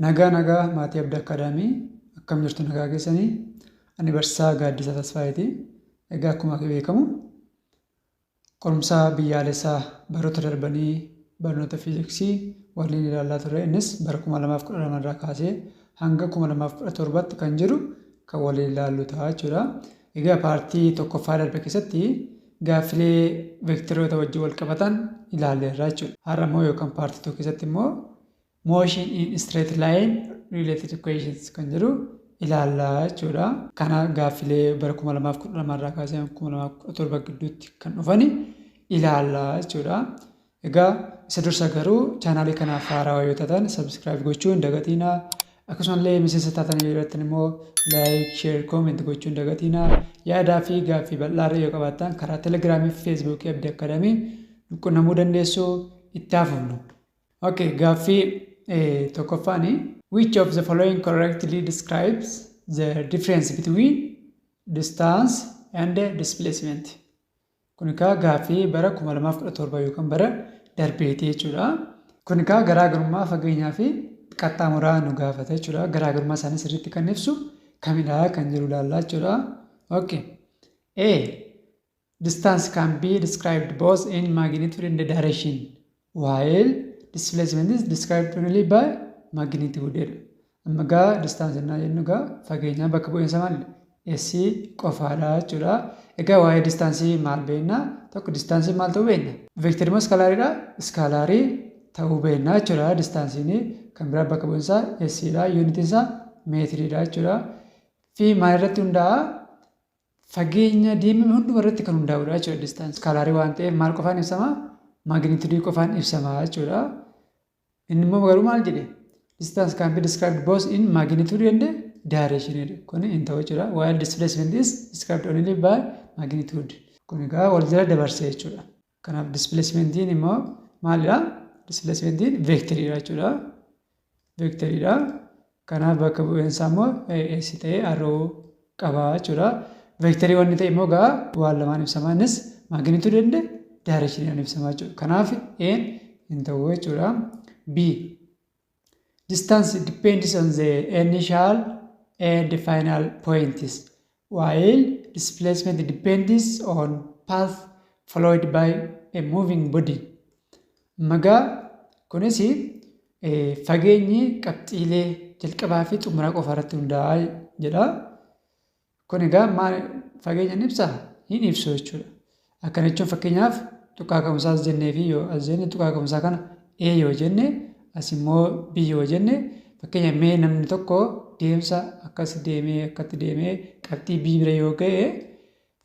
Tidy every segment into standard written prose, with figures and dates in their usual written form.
Nagaa maatii Abdii Akkaadaamii akkam jirtu nagaa keessanii ani barsiisaa Gaaddisaa Tasfaayeeti. Egaa akkuma beekamu qormaata biyyaalessaa baroota darbanii barnoota fiiziksii waliin ilaalaa turre. Innis bara 2012 irraa kaasee hanga 2017tti kan jiru kan waliin ilaallu ta'a jechuudha. Egaa paartii tokkoffaa darbe keessatti gaaffilee veektaroota wajjin wal qabatan ilaalleerra jechuudha. Har'a immoo yookaan paartii tokko keessatti immoo motion in straight line related equations kan jedhu ilaallaa jechuudha. Kana gaaffilee bara 2012 irraa kaasee 2017 gidduutti kan dhufani ilaallaa jechuudha. Egaa isa dursa garuu chaanaalii kanaaf haarawaa yoo taatan subscribe gochuu hin dagatinaa. Akkasumallee miseensa taatan yoo jirtan immoo like, share, comment gochuu hin dagatinaa. Yaadaa fi gaaffii bal'aa yoo qabaattan karaa telegiraamii fi feesbuukii Abdii Akkaadaamii quunnamuu dandeessu. Itti haafnu. Okay, gaaffii tokkoffaani. Which of the following correctly describes the difference between distance and displacement? Kun egaa gaaffii bara 2017 yookaan bara darbeeti jechuudha. Kun egaa garaagarummaa fageenyaa fi qaxxaamuraa nu gaafata jechuudha. Garaagarummaa isaanii sirriitti kan ibsu kamidha kan jiru ilaallaa jechuudha. Okay. A. Distance can be described both in magnitude and direction, while displacement is described only by magnitude. Amma gaa distance innaa jennu gaa fageenyaa bakka bu'iinsa maali? S qofaadha jechuudha. Egaa waa'ee distaansii maal beekna? Tokko distaansii maal ta'uu beekna? Veektarii moo iskaalaaridha? Iskaalaarii ta'uu beekna jechuudha. Distaansiin kan biraa bakka bu'iinsaa S dha. Yuunitiin isaa meetiriidha jechuudha. Fi maal irratti hundaa'a? Fageenya deemame hunduma irratti kan hundaa'udha jechuudha distaansii. Iskaalaarii waan ta'eef maal qofaan ibsama? Magnitude qofaan ibsama jechuudha. Inni immoo garuu maal jedhe? Distance can be described both in magnitude and direction. Kun hin ta'u jechuudha. While displacement is described only by magnitude. Kun egaa wal jala dabarsee jechuudha. Kanaaf displacementiin immoo maalidha? Displacementiin veektariidha jechuudha. Veektariidha. Kanaaf bakka bu'iinsaa immoo S ta'ee arrow qaba jechuudha. Veektarii wanni ta'e immoo gaa waan lamaan ibsama. Innis magnitude and direction ibsama jechuudha. Kanaaf N hin ta'u jechuudha. B. Distance depends on the initial and final points, while displacement depends on path followed by a moving body. Magaa kunis fageenyi qabxiilee jalqabaa fi xumuraa qofa irratti hundaa'a jedha. Kun egaa fageenya ni ibsa? Hin ibsu jechuudha. Akkana jechuun fakkeenyaaf tuqaa ka'umsaa as jennee fi yoo as jenne tuqaa ka'umsaa kana A yoo jenne as immoo B yoo jenne fakkeenya mee namni tokko deemsa akkas deemee akkatti deemee qabxii B bira yoo ga'e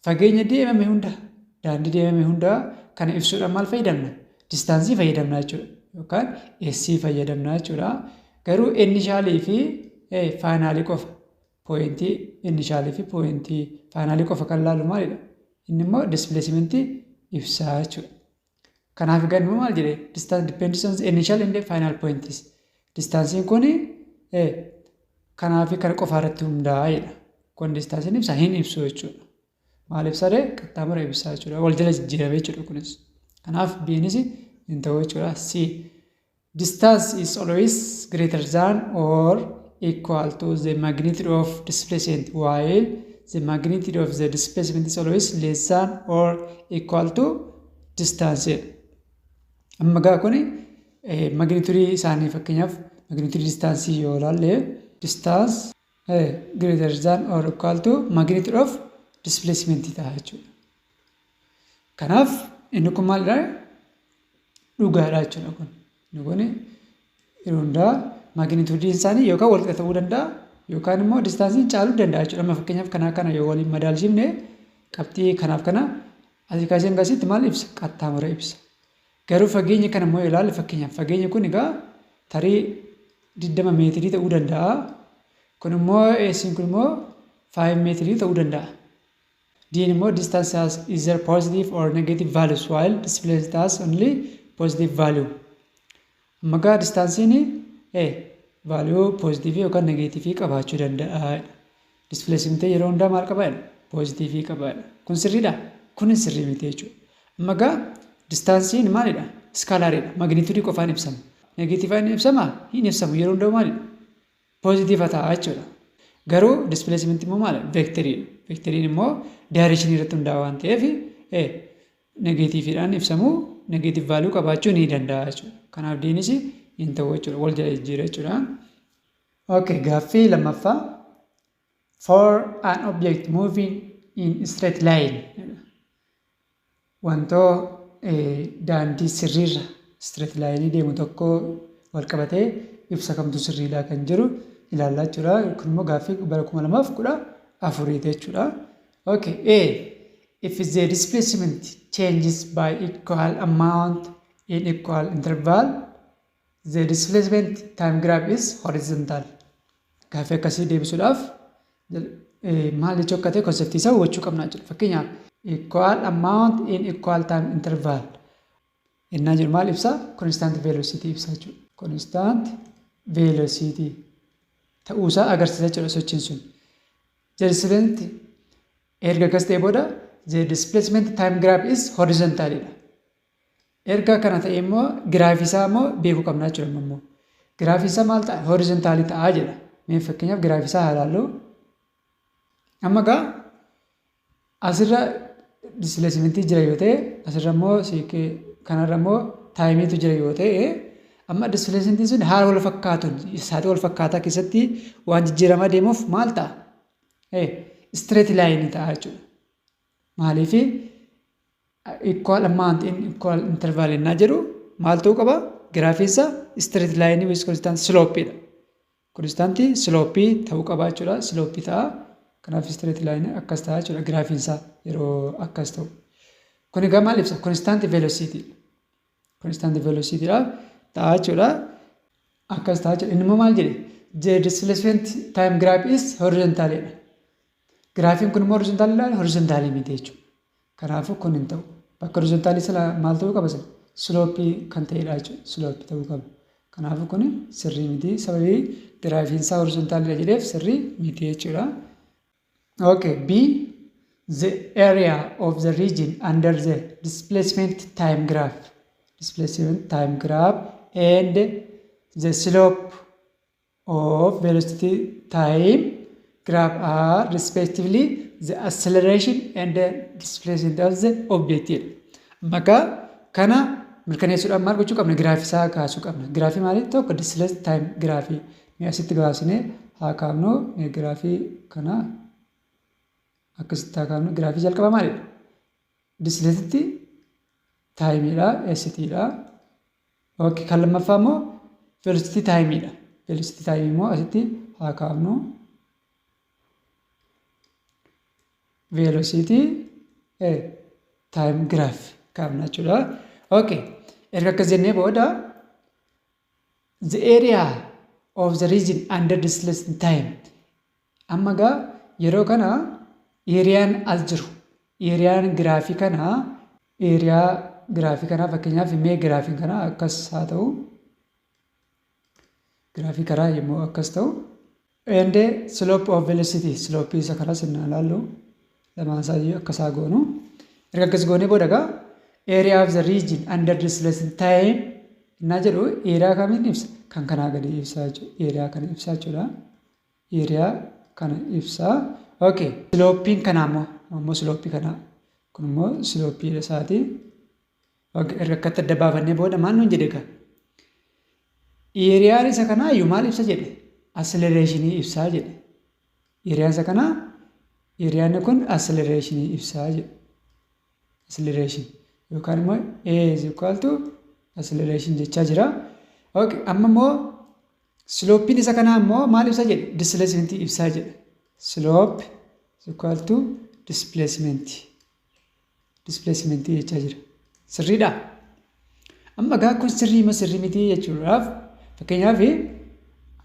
fageenya deemame hunda daandii deemame hunda kana ibsuudhaan maal fayyadamna? Distaansii fayyadamna jechuudha yookaan S fayyadamna jechuudha. Garuu inishaalii fi faayinaalii qofa pooyintii inishaalii fi pooyintii faayinaalii qofa kan laalu maalidha? Inni immoo displacement ibsaa jechuudha. Kanaaf egaa immoo maal jedhee? Distance depends on the initial and final points. Distaansiin kun kanaaf kana qofa irratti hundaa'a jedha. Kun distaansiin ibsa hin ibsu jechuudha. Maal ibsadee? Qaxxaamura ibsaa jechuudha. Wal jala jijjiirame jechuudha kunis. Kanaaf B'nis hin ta'u jechuudha. C. Distance is always greater than or equal to the magnitude of displacement, while the magnitude of the displacement is always less than or equal to distance. Amma gaa kuni magnitude isaanii fakkeenyaaf magnitude distaansii yoo ilaalle distance greater than or equal to magnitude of displacement ta'a jechuudha. Kanaaf inni kun maalidha? Dhugaadha jechuudha kun. Inni kun yeroo hundaa magnitude isaanii yookaan wal qixa ta'uu danda'a yookaan immoo distaansiin caaluu danda'a jechuudha. Amma fakkeenyaaf kana yoo waliin madaalchifne qabxii kanaaf kana asii kaasee hangasitti maal ibsa? Qaxxaamura ibsa. Garuu fageenya kana immoo ilaalle fakkeenyaaf fageenyi kun egaa tarii 20 meetirii ta'uu danda'a. Kun immoo S'in kun immoo 5 meetirii ta'uu danda'a. D'n immoo distance has either positive or negative values while displacement has only positive value. Amma gaa distaansiin value positive yookaan negative qabaachuu danda'a. Displacement yeroo hundaa maal qabaadha? Positive qabaadha. Kun sirriidha? Kun sirrii miti jechuudha. Amma gaa distaansiin maalidha? Iskaalaariidha. Magnitude qofaan ibsama. Negatiivaan ibsama? Hin ibsamu. Yeroo hundaa maalidha? poozitiiva ta'a jechuudha. Garuu displacement immoo maali? Veekteriidha. Veekteriin immoo daayirekshinii irratti hundaa'a waan ta'eef negeetiiviidhaan ibsamuu negeetiiv vaaluu qabaachuu ni danda'a jechuudha. Kanaaf diinis hin ta'u jechuudha. Wal jala jijjiira jechuudha. Okay, gaaffii lammaffaa. For an object moving in straight line. Wantoo daandii sirriirra straight line deemu tokko wal qabatee ibsa kamtu sirriidha kan jiru ilaallaa jechuudha. Kun immoo gaaffii bara 2014 jechuudha. Okay, A. If the displacement changes by equal amount in equal interval, the displacement time graph is horizontal. Gaaffii akkasii deebisuudhaaf maal jechuu akka ta'e konseptii isaa hubachuu qabnaa jechuudha. Fakkeenyaaf equal amount in equal time interval innaa jiru maal ibsa? Constant velocity ibsa jechuudha. Constant velocity ta'uusaa agarsiisa jechuudha sochiin sun. The displacement erga akkas ta'e booda the displacement time graph is horizontal. Erga kana ta'e immoo giraafii isaa immoo beekuu qabnaa jechuudha immoo. Giraafii isaa maal ta'a? Horizontal ta'a jedha. Mee fakkeenyaaf giraafii isaa haa ilaallu. Amma gaa asirra displacement jira yoo ta'e asirra immoo kanarra immoo taayimiitu jira yoo ta'e amma displacement sun haala wal fakkaatuun saatii wal fakkaataa keessatti waan jijjiiramaa deemuuf maal ta'a? Straight line ta'a jechuudha. Maaliif equal amount in equal interval innaa jedhu maal ta'uu qaba? Giraafii isaa straight line with constant slope dha. Constant slope ta'uu qaba jechuudha. Slope ta'a. Kanaaf straight line akkas ta'a jechuudha. Giraafiin isaa yeroo akkas ta'u. Kun egaa maal ibsa? Constant velocity. Constant velocity dha ta'a jechuudha. Akkas ta'a jechuudha. Inni immoo maal jedhe? The displacement time graph is horizontal dha. Giraafiin kun immoo horizontal dha. Horizontal miti jechuudha. Kanaafuu kun hin ta'u. Bakka horizontal isa maal ta'uu qaba? Slope kan ta'edha jechuudha. Slope ta'uu qaba. Kanaafuu kun sirrii miti. Sababii giraafiin isaa horizontal dha jedheef sirrii miti jechuudha. Okay, B. The area of the region under the displacement time graph. Displacement time graph and the slope of velocity time graph are respectively the acceleration and the displacement of the object. Maka kana mirkaneessuudhaan maal gochuu qabna? Giraafii isaa kaasuu qabna. Giraafii maali? Tokko displacement time giraafii. Mee asitti gabaasnee haa kaafnu. Giraafii kana akkasitti haa kaafnu. Giraafii jalqaba maalidha? Displacement taayimiidha. STdha. Okay, kan lammaffaa immoo velocity taayimiidha. Velocity taayimii immoo asitti haa kaafnu. Velocity time graph kaafna jechuudha. Okay, erga akkas jennee booda the area of the region under displacement time. Amma gaa yeroo kana eeriyaan as jiru. Eeriyaan giraafii kana fakkeenyaaf mee giraafiin kana akkas haa ta'u. Giraafii karaa yommuu akkas ta'u. And slope of velocity. Slope isa kanas hin ilaallu. Lamaan isaa akkasaa goonu. Erga akkas goonee booda gaa area of the region under displacement time innaa jedhu eeriyaa kamiin ibsa? Kan kanaa gadi ibsaa jechuudha. Eeriyaa kana ibsaa jechuudha. Eeriyaa kana ibsaa. Okay, sloppiin kanaa immoo sloppii kanaa. Kun immoo sloppii isaati. Okay, erga akkatti adda baafannee booda maal nuun jedhe gaa? Eeriyaan isa kanaa iyyuu maal ibsa jedhe? Accelereeshinii ibsaa jedhe. Eeriyaan isa kanaa eeriyaan kun accelereeshinii ibsaa jedhe. Acceleration yookaan immoo A is equal to acceleration jechaa jira. Okay, amma immoo sloppiin isa kanaa immoo maal ibsa jedhe? Displacement ibsaa jedhe. Slope is equal to displacement. Displacement jechaa jira. Sirriidha. Amma gaa kun sirrii moo sirrii miti jechuudhaaf fakkeenyaaf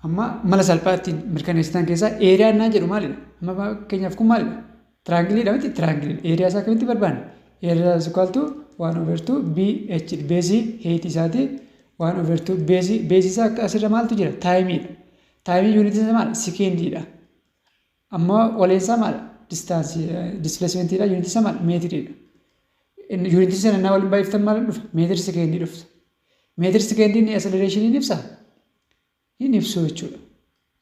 amma mala salphaattiin mirkaneessitan keessaa eeriyaa innaa jedhu maalidha? Amma fakkeenyaaf kun maalidha? Tiraangiliidha miti? Tiraangiliidha. Eeriyaa isaa kamitti barbaanna? Eeriyaa is equal to 1/2 BH beesii heet isaati 1/2 beesii isaa asirra maaltu jira? Taayimiidha. Taayimii yuunitii isaa maal? Sekendiidha. Amma waleensaa maal? Distaansii displacementiidha. Yuunitii isaa maal? Meetiriidha. Yuunitii sana innaa waliin baay'iftan maal dhufa? Meetiri sekendii dhufta. Meetiri sekendiin accelereeshiniin ibsaa? Hin ibsu jechuudha.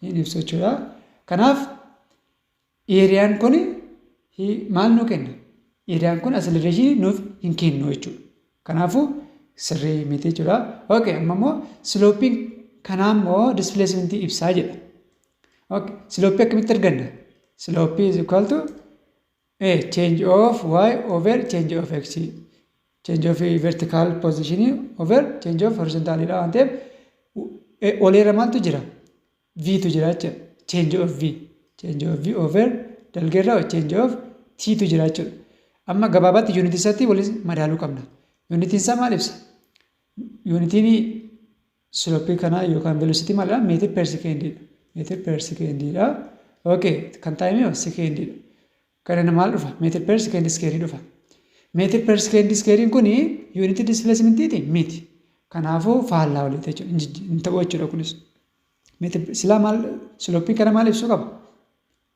hin ibsu jechuudha. Kanaaf eeriyaan kun maal nuu kenna? Eeriyaan kun acceleration nuuf hin kennu jechuudha. Kanaafuu sirrii miti jechuudha. Okay, amma immoo sloping kanaa immoo displacement ibsaa jedha. Okay, slope akkamitti arganna? Slope is equal to change of y over change of x. Change of vertical position over change of horizontal dha waan ta'eef oleerra maaltu jira? V tu jira jechuudha. Change of v. Change of v over dalgeerra change of t tu jira jechuudha. Amma gabaabaatti yuunitii isaatti waliin madaaluu qabna. Yuunitiin isaa maal ibsa? Yuunitiin slope kanaa yookaan velocity maalidha? Meetir per sekendiidha. Meetir per sekendiidha. Okay, kan taa'imee sekendiidha. Kana maal dhufa? Meetir per sekendi skeerii dhufa. Meetir per sekendi skeeriin kun yuunitii displacementiiti miti. Kanaafuu faallaa walitti jechuudha. Hin ta'u jechuudha kunis. Meetir silaa maal sloping kana maal ibsuu qaba?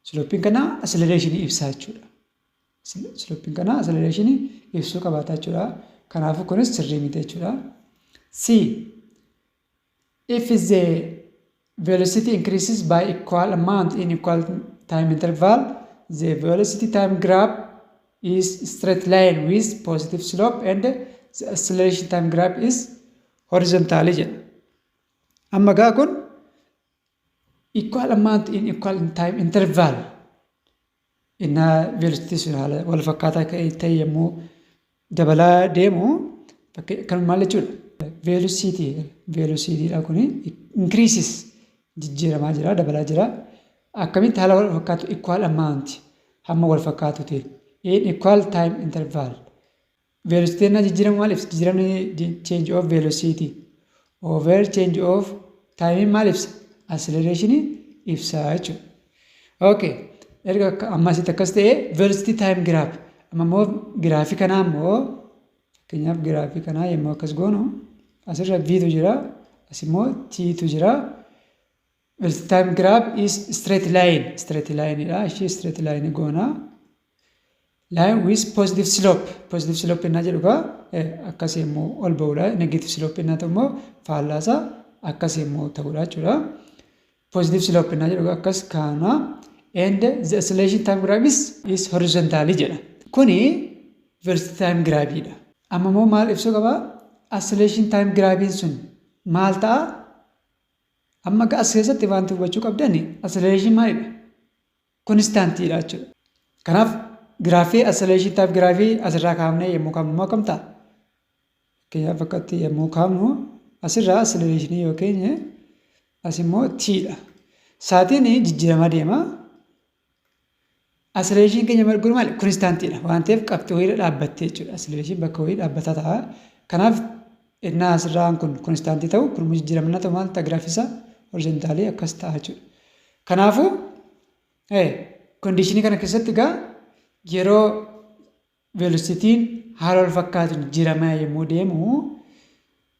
Sloping kana acceleration ibsaa jechuudha. Sloping kana acceleration ibsuu qabaata jechuudha. Kanaafuu kunis sirrii miti jechuudha. C. If the velocity increases by equal amount in equal time interval, the velocity time graph is straight line with positive slope and the acceleration time graph is horizontal. Amma gaa kun equal amount in equal time interval inna velocity sun haala wal fakkaataa ta'e yommuu dabalaa deemu kan maal jechuudha? Velocity dha kuni increases jijjiiramaa jira, dabalaa jira. Akkamitti haala wal fakkaatu equal amount hamma wal fakkaatu ta'e in equal time interval. Velocity na jijjiiramu maal ibsa? Jijjiiramni change of velocity over change of time maal ibsa? Acceleration ibsa jechuudha. Okay, erga ammasitti akkas ta'e velocity time graph. Amma immoo giraafii kanaa immoo fakkeenyaaf giraafii kanaa yommuu akkas goonu asirra v tu jira, as immoo t tu jira. Velocity time graph is straight line. Straight line dha. Ishee straight line goona. Line with positive slope. Positive slope innaa jedhu gaa akkas immoo ol ba'uudha. Negative slope innaa ta'u immoo faallaasaa akkas immoo ta'uudha jechuudha. Positive slope innaa jedhu gaa akkas kaana. And the acceleration time graph is horizontal jedha. Kuni velocity time graph dha. Amma immoo maal ibsuu qaba? Acceleration time graph sun maal ta'a? Amma as keessatti wanti hubachuu qabdan acceleration maalidha? Constantii dha jechuudha. Kanaaf giraafii acceleration time giraafii asirraa kaafnee yommuu kaafnu immoo akkam ta'a? Fakkeenyaaf akkatti yommuu kaafnu asirraa acceleration yookiin as immoo t dha. Saatiin jijjiiramaa deema. Acceleration keenya marguun maali? Constantii dha. Waan ta'eef qabxii wayiidha dhaabbattee jechuudha. Acceleration bakka wayii dhaabbataa ta'a. Kanaaf innaa asirraan kun constantii ta'u kun jijjiiramna ta'u maal ta'a giraafisaa? Horizontaalii akkas ta'a jechuudha. Kanaafuu kondiishinii kana keessatti egaa yeroo velocitiin haala wal fakkaatuun jijjiiramaa yommuu deemu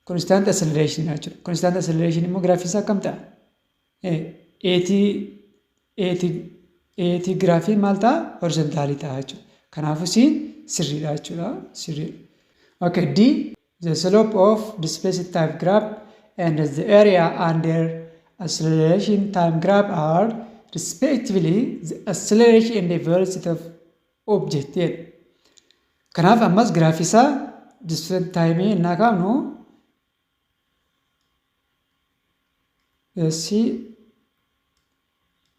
constant acceleration jechuudha. Constant acceleration immoo giraafisaa akkam ta'a? Eetii giraafiin maal ta'a? Horizontaalii ta'a jechuudha. Kanaafuu siin sirriidha jechuudha. Sirriidha. Okay, D. The slope of displacement time graph and the area under acceleration time graph are respectively the acceleration and the velocity of object. Kanaaf ammas giraafisaa displacement time innaa kaafnu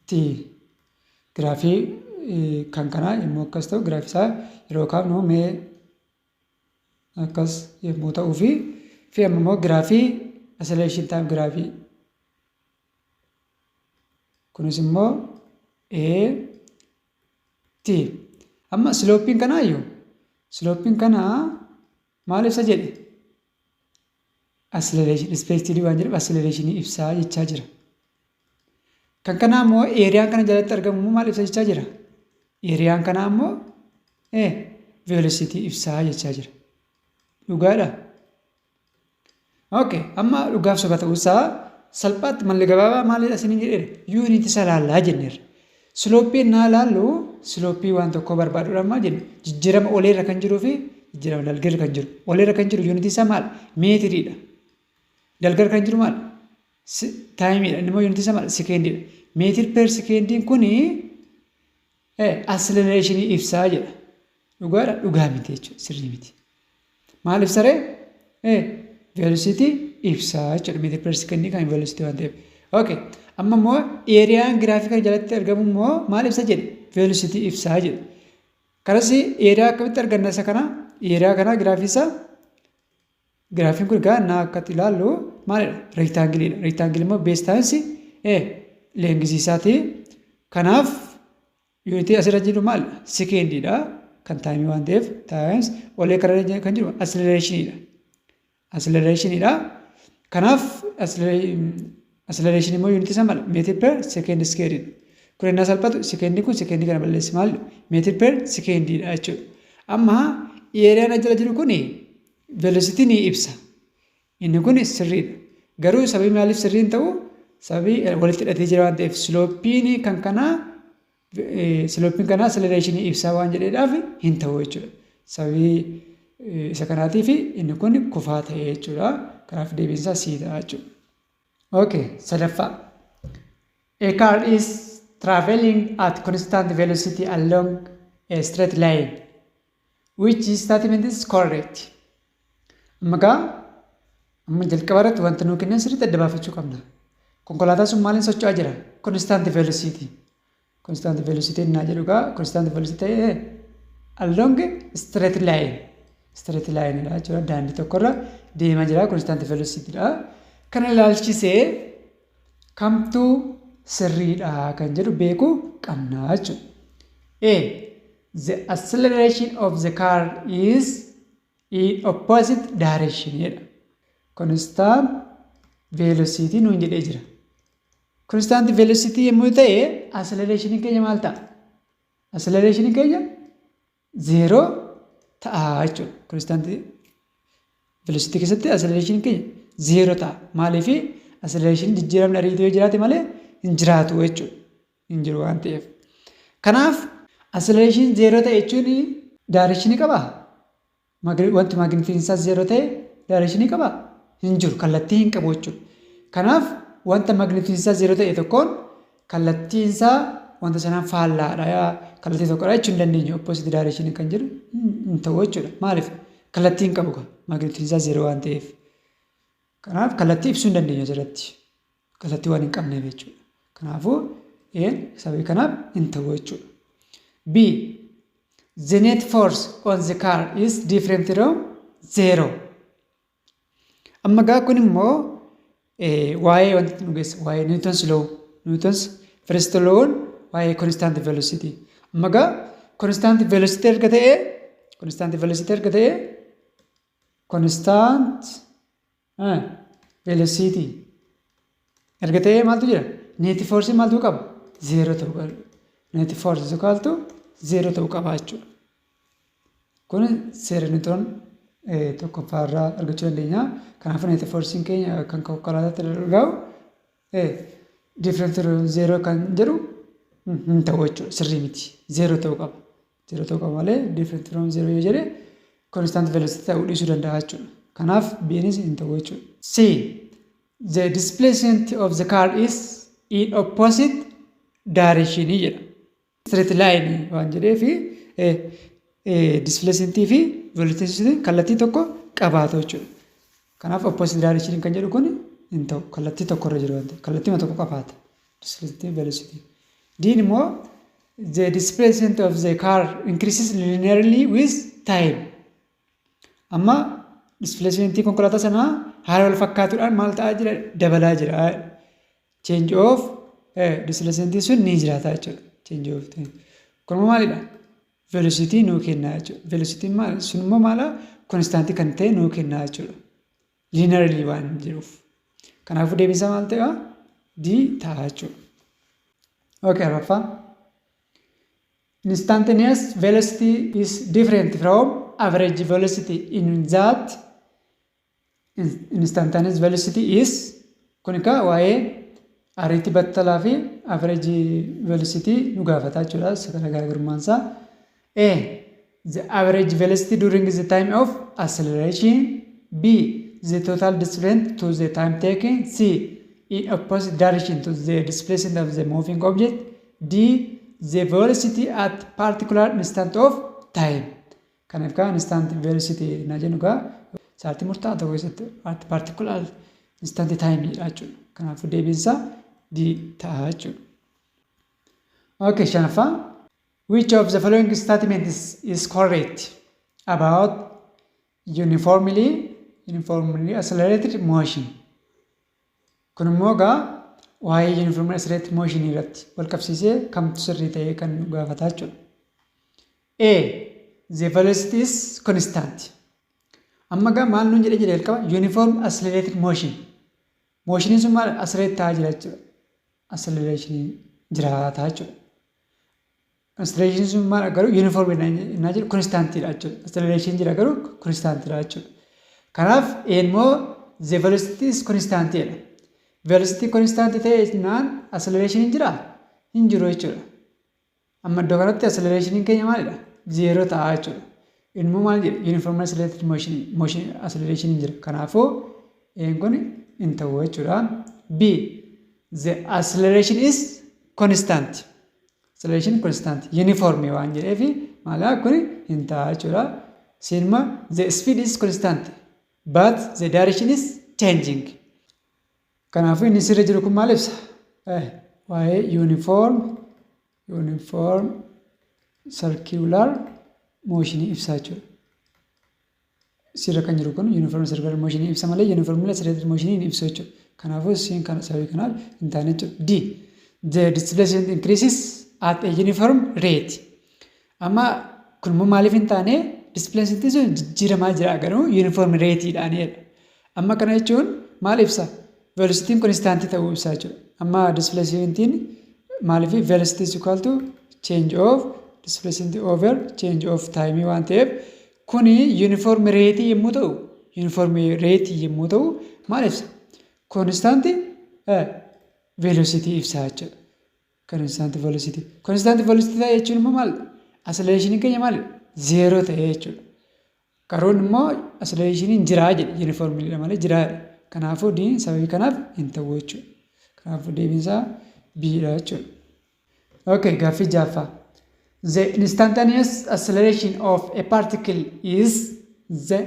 t giraafii kan kanaa yommuu akkas ta'u giraafisaa yeroo kaafnu mee akkas yommuu ta'uu fi amma immoo giraafii acceleration time giraafii kunis immoo t amma sloping kanaayyuu sloping kanaa maal ibsa jedhe? Acceleration respectively waan jedhu acceleration ibsaa jechaa jira. Kan kanaa immoo eeriyaan kana jalatti argamu maal ibsa jechaa jira? Eeriyaan kanaa immoo velocity ibsaa jechaa jira. Dhugaadha? Okay, amma dhugaaf soba ta'uusaa salphaatti malli gabaabaa maalidha isin jedheera? Yuunitii isa laallaa jenneerra. Slopii naa laallu slopii waan tokko barbaaduudha ammaa jennu jijjiirama oleerra kan jiruu fi jijjiirama dalgarra kan jiru. Oleerra kan jiru yuunitii isaa maal? Meetiriidha. Dalgarra kan jiru maal? taayimiidha. Inni immoo yuunitii isaa maal sekeendidha. Meetir per sekendiin kuni acceleration ibsaa jedha. Dhugaadha dhugaa miti jechuudha sirrii miti. Maal ibsaree? Velocity ibsaa jechuudha. Meetir per sekendii kan velocity waan ta'eef. Okay. Amma immoo eeriyaan giraafika jalatti argamu immoo maal ibsa jedhe? Velocity ibsaa jedha. Kanas eeriyaa akkamitti arganna isa kana? Eeriyaa kana giraafisa giraafiin kun egaa naa akkatti ilaallu maalidha? Reektaangiliidha. Reektaangilii immoo bees taayinsi leengisiisaati. Kanaaf yuunitii asirra jiru maal? Sekendiidha. Kan taayimii waan ta'eef taayins olee kana kan jiru acceleration Kanaaf acceleration immoo yuunitii isaa maal? Meetir per sekendi skeeridha. Kun innaa salphatu sekendii kun sekendii kana balleessi maal? Meetir per sekendiidha jechuudha. Amma eeriyaan jala jiru kuni velocity ni ibsa. Inni kun sirriidha. Garuu sababii maaliif sirriin ta'u? Sababii walitti hidhatee jira waan ta'eef sloppiin kanaa acceleration ibsaa waan jedheedhaaf hin ta'u jechuudha. Sababii isa kanaatiif inni kun kufaa ta'e jechuudha. Kanaaf deebiinsaa sii ta'a jechuudha. Okay, sadaffaa. A car is traveling at constant velocity along a straight line. Which statement is correct? Amma jalqaba irratti wanta nuu kennan sirriitti adda baafachuu qabna. Konkolaataan sun maaliin socho'aa jira? Constant velocity. Constant velocity innaa jedhu egaa constant velocity along straight line. Straight line dha jechuudha. Daandii tokkorra deemaa jira constant velocity dha. Kana ilaalchisee kamtu sirriidha kan jedhu beekuu qabna jechuudha. The acceleration of the car is in opposite direction jedha. Constant velocity nuun jedhee jira. Constant velocity yommuu ta'e acceleration keenya maal ta'a? Acceleration keenya 0 ta'a jechuudha. Constant velocity keessatti acceleration keenya 0 ta'a. Maaliif acceleration jijjiiramni ariitii yoo jiraate malee hin jiraatu jechuudha. Hin jiru waan ta'eef. Kanaaf acceleration 0 ta'e jechuun direction qabaa? Wanti magnitude isaa 0 ta'e direction qabaa? Hin jiru. Kallattii hin qabu jechuudha. Kanaaf wanta magnitude isaa 0 ta'e tokkoon kallattiin isaa wanta sanaan faallaadha. Kallattii tokkodha jechuun dandeenya. Opposite direction kan jedhu hin ta'u jechuudha. Maaliif? Kallattii hin qabu magnitude isaa 0 waan ta'eef. Kanaaf kallattii ibsuu hin dandeenya asirratti. Kallattii waan hin qabneef jechuudha. Kanaafuu sababii kanaaf hin ta'u jechuudha. B. The net force on the car is different from 0. Amma gaa kun immoo waa'ee wanti nu geessa waa'ee Newton's law. Newton's first law waa'ee constant velocity. Amma gaa constant velocity erga ta'e constant velocity erga ta'e maaltu jira? Net force maaltu qaba? 0 ta'uu qaba. Net force is equal to 0 ta'uu qaba jechuudha. Kun seera Newton tokkoffaarraa argachuu dandeenya. Kanaafuu net forcein keenya kan konkolaataatti argamu different from 0 kan jedhu hin ta'u jechuudha. Sirrii miti. 0 ta'uu qaba. 0 ta'uu qaba malee different from 0 yoo jedhe constant velocity ta'uu dhiisuu danda'a jechuudha. Kanaaf beenis hin ta'u jechuudha. C. The displacement of the car is in opposite direction jedha. Straight line waan jedheefi displacement fi velocity kallattii tokko qabaatu jechuudha. Kanaaf opposite direction kan jedhu kun hin ta'u. Kallattii tokkorra jiru waan ta'eef kallattii tokko qabaata. Displacement velocity. D immoo the displacement of the car increases linearly with time. Amma displacement konkolaataa sanaa haala wal fakkaatuudhaan maal ta'aa jira? Dabalaa jira. Change of displacement sun ni jiraata jechuudha. Change of time. Kun maalidha? Velocity nuu kennaa jechuudha. Velocity maal? Sun immoo maala? Constant kan ta'e nuu kennaa jechuudha. Linearly waan jiruuf. Kanaafuu deebiinsaa maal ta'e? D ta'a jechuudha. Okay, arfaffaa. Instantaneous velocity is different from average velocity in that instantaneous velocity is kun egaa waa'ee ariitii battalaa fi average velocity nu gaafata jechuudha. Sakana garaagarummaansaa. A. The average velocity during the time of acceleration. B. The total distance to the time taken. C. in opposite direction to the displacement of the moving object. D. The velocity at particular instant of time. Kanaaf kaa instant velocity na jennu kaa sa'aatii murtaa'aa tokko keessatti at particular instant time dha jechuudha. Kanaafuu deebiin isaa D ta'a jechuudha. Okay, shanaffaa. Which of the following statements is correct about uniformly accelerated motion? Kun immoo gaa waa'ee uniformly accelerated motion irratti wal qabsiisee kamtu sirrii ta'ee kan gaafataa jechuudha. A. The velocity is constant. Amma gaa maal nuun jedhee jalqaba uniform accelerated motion. Motioniin sun maal accelerate ta'aa jira jechuudha. Acceleration jiraataa jechuudha. Acceleration sun maal garuu uniform innaa jedhu constant dha jechuudha. Acceleration jira garuu constant dha jechuudha. Kanaaf immoo the velocity is constant dha. Velocity constant ta'e jennaan acceleration jira hin jiru jechuudha. Amma iddoo kanatti acceleration keenya maalidha? Zero ta'a jechuudha. Immoo maal jedha uniform accelerated motion acceleration jira. Kanaafuu kun hin ta'u jechuudha. B. The acceleration is constant. Acceleration constant uniform waan jedheefi maala kun hin ta'a jechuudha. Sinma the speed is constant but the direction is changing. Kanaafuu inni sirra jiru kun maal ibsa? Waa'ee uniform circular motion ibsa jechuudha. Sirra kan jiru kun uniform circular motion ibsa malee uniform accelerated motion hin ibsu jechuudha. Kanaafuu siin kana sababii kanaaf hin taane jechuudha. D. The displacement increases at a uniform rate. Amma kun immoo maaliif hin taane displacement sun jijjiiramaa jira garuu uniform rate dhaanidha. Amma kana jechuun maal ibsa? Velocity constant ta'uu ibsa jechuudha. Amma displacement maaliif velocity is equal to change of displacement over change of time waan ta'eef kuni uniform rate yommuu ta'u maal ibsa? Constant velocity ibsa jechuudha. Constant velocity ta'e jechuun immoo maal? Acceleration keenya maal? Zero ta'e jechuudha. Karoon immoo acceleration jiraa jedhe uniformly malee jiraadha. Kanaafuu D sababii kanaaf hin ta'u jechuudha. Kanaafuu deebiin isaa B dha jechuudha. Okay, gaaffii jaaffaa. The instantaneous acceleration of a particle is the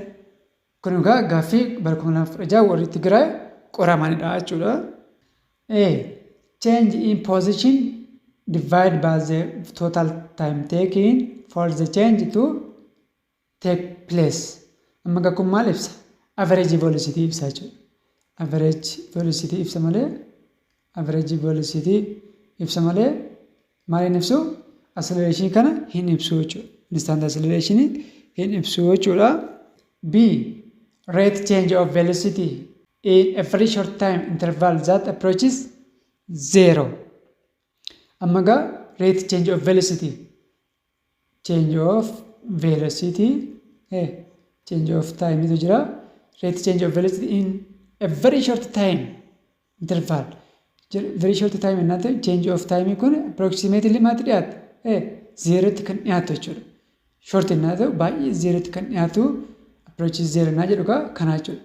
kun egaa gaaffii bara 2016 warri Tigraay qoramanidha jechuudha. A. Change in position divided by the total time taken for the change to take place. Amma gaa kun maal ibsa? Average velocity ibsa jechuudha. Average velocity ibsa malee maal hin ibsu? Acceleration kana hin ibsu jechuudha. Instant acceleration hin ibsu jechuudha. B. Rate change of velocity in a very short time interval that approaches zero. Amma gaa rate change of velocity change of time itu jira. Rate change of velocity in a very short time interval. Very short time innate change of time kun approximately maati dhiyaata? Zero tti kan dhiyaatu jechuudha. Short innate baay'ee zero tti kan dhiyaatu approach zero naa jedhu gaa kanaa jechuudha.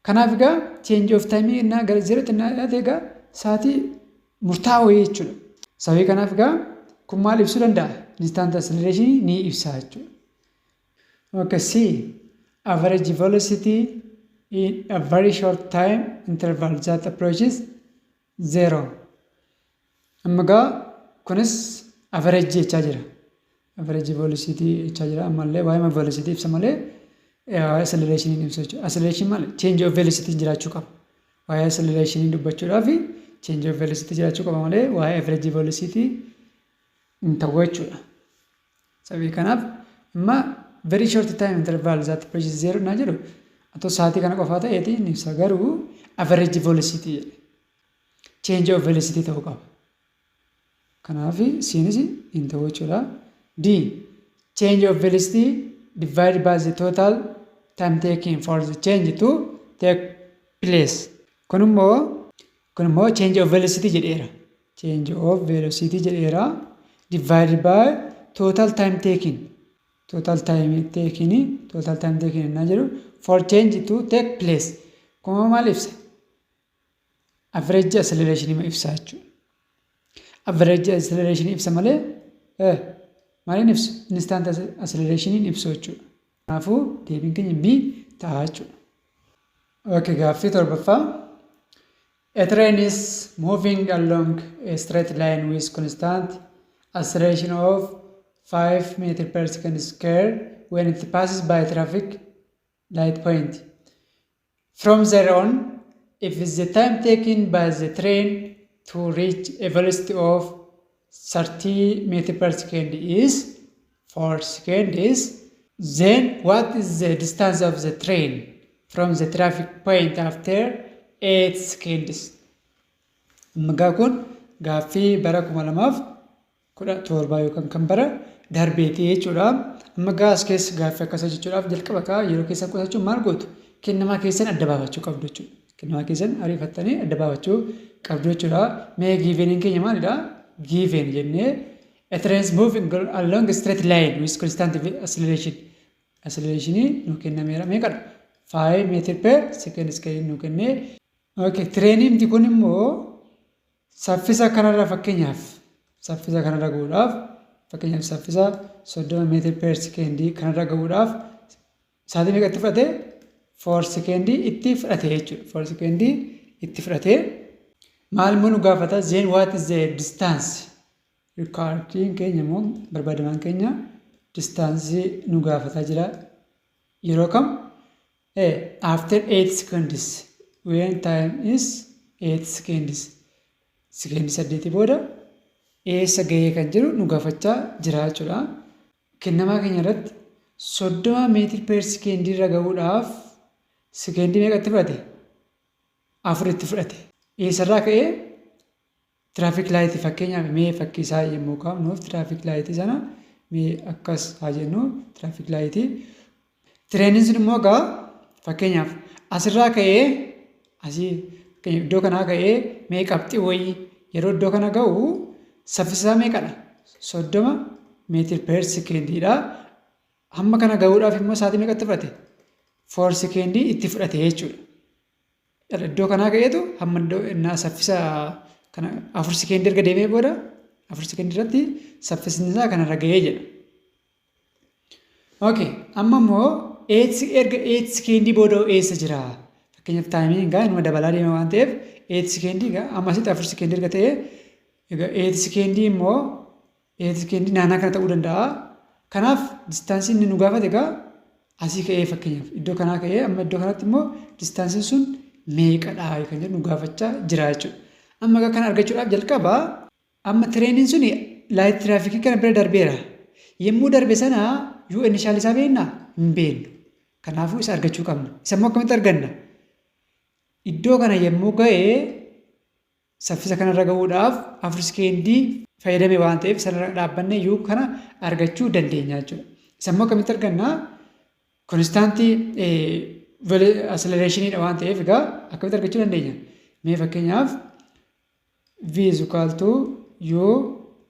Kanaaf gaa change of time innaa gara zero tti dhiyaate gaa sa'aatii murtaa'aa jechuudha. Sababii kanaaf gaa kun maal ibsuu danda'a? Instant acceleration ni ibsa jechuudha. Okay, C. Average velocity in a very short time interval that approaches zero. Amma gaa kunis average jechaa jira. Average velocity jechaa jira. Ammallee waa'ee velocity ibsa malee acceleration hin ibsu jechuudha. Acceleration maal? Change of velocity jiraachuu qaba. Waa'ee acceleration dubbachuudhaaf change of velocity jiraachuu qaba malee waa'ee average velocity hin ta'u jechuudha. Sababii kanaaf amma very short time interval that approaches zero naa jedhu atoo sa'aatii kana qofaa ta'eeti ni ibsa garuu average velocity jedhe. Change of velocity ta'uu qaba. Kanaaf siinis hin ta'u jechuudha. D. Change of velocity divided by the total time taken for the change to take place. Kun immoo change of velocity jedheera. Change of velocity jedheera. Divided by total time taken. Total time taken innaa jedhu for change to take place. Kun maal ibsa? average acceleration ibsa jechuudha. Average acceleration ibsa malee maaliin ibsu instant acceleration ibsu jechuudha. Kanaafuu deebiin keenya B ta'a jechuudha. Okay, gaaffii torbaffaa. A train is moving along a straight line with constant acceleration of 5 meters per second square when it passes by traffic light point. From there on, if the time taken by the train to reach a velocity of 30 meters per second is 4 seconds, then what is the distance of the train from the traffic point after 8 seconds? Ammaa kun gaaffii bara 2017 yookaan kan bara darbeetii jechuudha. Ammaa as keessa gaaffii akkasii jechuudhaaf jalqaba yeroo keessan qusachuun maal gootu? Kennamaa keessan adda baafachuu qabdu jechuudha. Kennamaa keessan ariifattanii adda baafachuu qabdu jechuudha. Mee giiveniin keenya maalidha? Given jennee a train is moving along a straight line with constant acceleration. Acceleration nu kennameera meeqadha? 5 meters per second square nu kennee. Okay, trainiin kun immoo saffisa kanarra fakkeenyaaf saffisa kanarra gahuudhaaf fakkeenyaaf saffisa 30 meters per second kanarra gahuudhaaf sa'aatii meeqatti fudhate? 4 seconds itti fudhate jechuudha. 4 seconds itti fudhate. Maal immoo nu gaafata? Then what is the distance? Riikaardiin keenya immoo barbaadamaan keenya distance nu gaafata jira. Yeroo kam? After 8 seconds. When time is 8 seconds. Seconds 8 booda eessa gahee kan jiru nu gaafachaa jira jechuudha. Kennamaa keenya irratti 30 meetiri per sekeendii irra gahuudhaaf sekeendii meeqatti fudhate? 4 itti fudhate. Eessarraa ka'ee tiraafik laayitii fakkeenyaaf mee fakkii isaa yommuu kaafnuuf tiraafik laayitii sana mee akkas haa jennu tiraafik laayitii. Tireeniin sun immoo egaa fakkeenyaaf asirraa ka'ee asii iddoo kanaa ka'ee mee qabxii wayii yeroo iddoo kana ga'u saffisaa meeqadha? 30 meetiri per sekendiidha. Hamma kana ga'uudhaaf immoo sa'aatii meeqatti fudhate? 4 sekendii itti fudhate jechuudha. Iddoo kanaa ka'eetu hamma iddoo saffisa kana 4 sekendii erga deemee booda 4 sekendii irratti saffisni isaa kanarra ga'ee jedha. Okay, amma immoo erga 8 sekendii booda eessa jira? Fakkeenyaaf taayimiin egaa inuma dabalaa deema waan ta'eef 8 sekendii egaa amma asitti 4 sekendii erga ta'ee egaa 8 sekendii immoo 8 sekendii naannaa kana ta'uu danda'a. Kanaaf distaansiin inni nu gaafate egaa asii ka'ee fakkeenyaaf iddoo kanaa ka'ee amma iddoo kanatti immoo distaansiin sun meeqadha kan jedhu nu gaafachaa jira jechuudha. Amma egaa kana argachuudhaaf jalqaba amma tireeniin sun laayit tiraafikii kana bira darbeera. Yommuu darbe sana yoo innishaal isaa beeknaa hin beeknu. Kanaafuu isa argachuu qabna. Isa immoo akkamitti arganna? Iddoo kana yommuu ga'ee saffisa kanarra gahuudhaaf 4 sekendii fayyadame waan ta'eef sanarra dhaabbannee yoo kana argachuu dandeenya jechuudha. Isa immoo akkamitti argannaa? Konstaantii acceleration waan ta'eef egaa akkamitti argachuu dandeenya? Mee fakkeenyaaf v is equal to u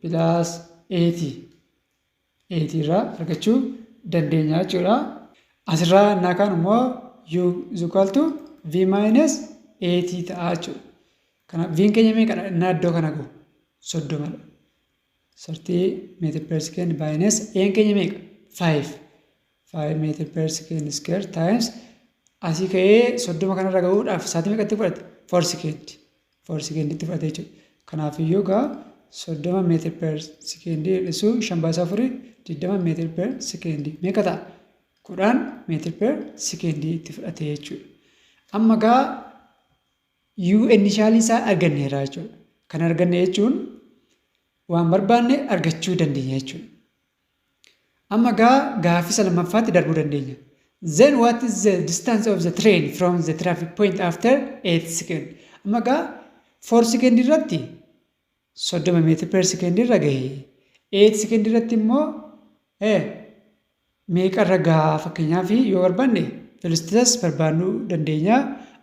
plus 80 irraa argachuu dandeenya jechuudha. Asirraa innaa kaan immoo u is equal to v minus 80 ta'a jechuudha. Kanaaf v keenya meeqadha? Innaa iddoo kana gahu 30dha. 30 meetiri per second minus a keenya meeqa? 5 meetiri per second square times asii ka'ee 30 kanarra gahuudhaaf sa'aatii meeqatti fudhate? 4 sekendi. 4 sekendiitti fudhate jechuudha. Kanaaf iyyuu egaa 30 meetiri per sekendii hir'isuu 5/4 20 meetiri per sekendii meeqa ta'a? 10 meetiri per sekendii itti fudhate jechuudha. Amma egaa u inishaalii isaa arganneera jechuudha. Kan arganne jechuun waan barbaanne argachuu dandeenya jechuudha. Amma egaa gaaffii lammaffaatti darbuu dandeenya. Then what is the distance of the train from the traffic point after 8 seconds? Amma egaa 4 sekendii irratti 30 meetiri per sekendii irra gahee 8 sekendii irratti immoo meeqarra gahaa fakkeenyaaf yoo barbaanne velocityas barbaaduu dandeenya.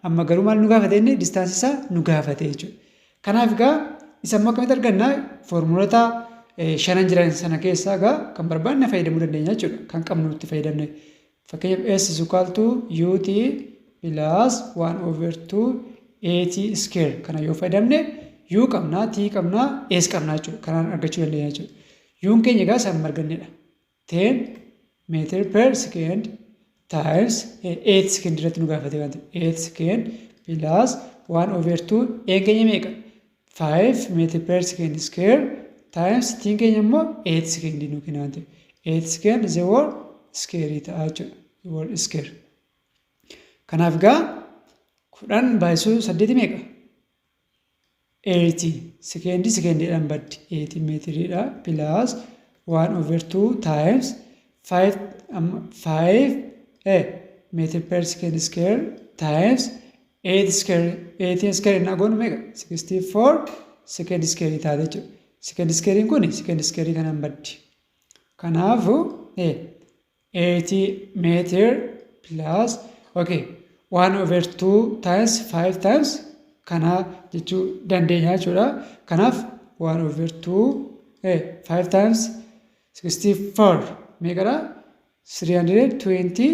Amma garuu maal nu gaafate inni distaansii isaa nu gaafate jechuudha. Kanaaf egaa isa immoo akkamitti arganna? Foormuloota 5 jiran sana keessaa egaa kan barbaanne fayyadamuu dandeenya jechuudha. Kan qabnu itti fayyadamne. Fakkeenyaaf s is equal to ut plus 1/2 8 square kana yoo fayyadamne u qabna t qabna s qabna jechuudha. Kanaan argachuu dandeenya jechuudha. U'n keenya egaa isaan argannedha. 10 meter per second times 8 second irratti nu gaafate waan ta'eef 8 second plus 1 over 2 n keenya meeqa 5 meter per second square times t keenya immoo 8 second nu kenna waan ta'eef 8 second is a whole square ta'a jechuudha. Whole square. Kanaaf egaa 10 baay'isuu 8 meeqa 80 sekendiidhaan baddi 80 meetiriidha plus 1 over 2 times 5 meter per second square times 8 square 18 square innaa goonu meeqa 64 second square taate jechuudha. Second square kun second square kanaan baddi. Kanaafu 80 meter plus 1 over 2 times 5 times kana jechuu dandeenya jechuudha. Kanaaf 1 over 2 5 times 64 meeqadha 320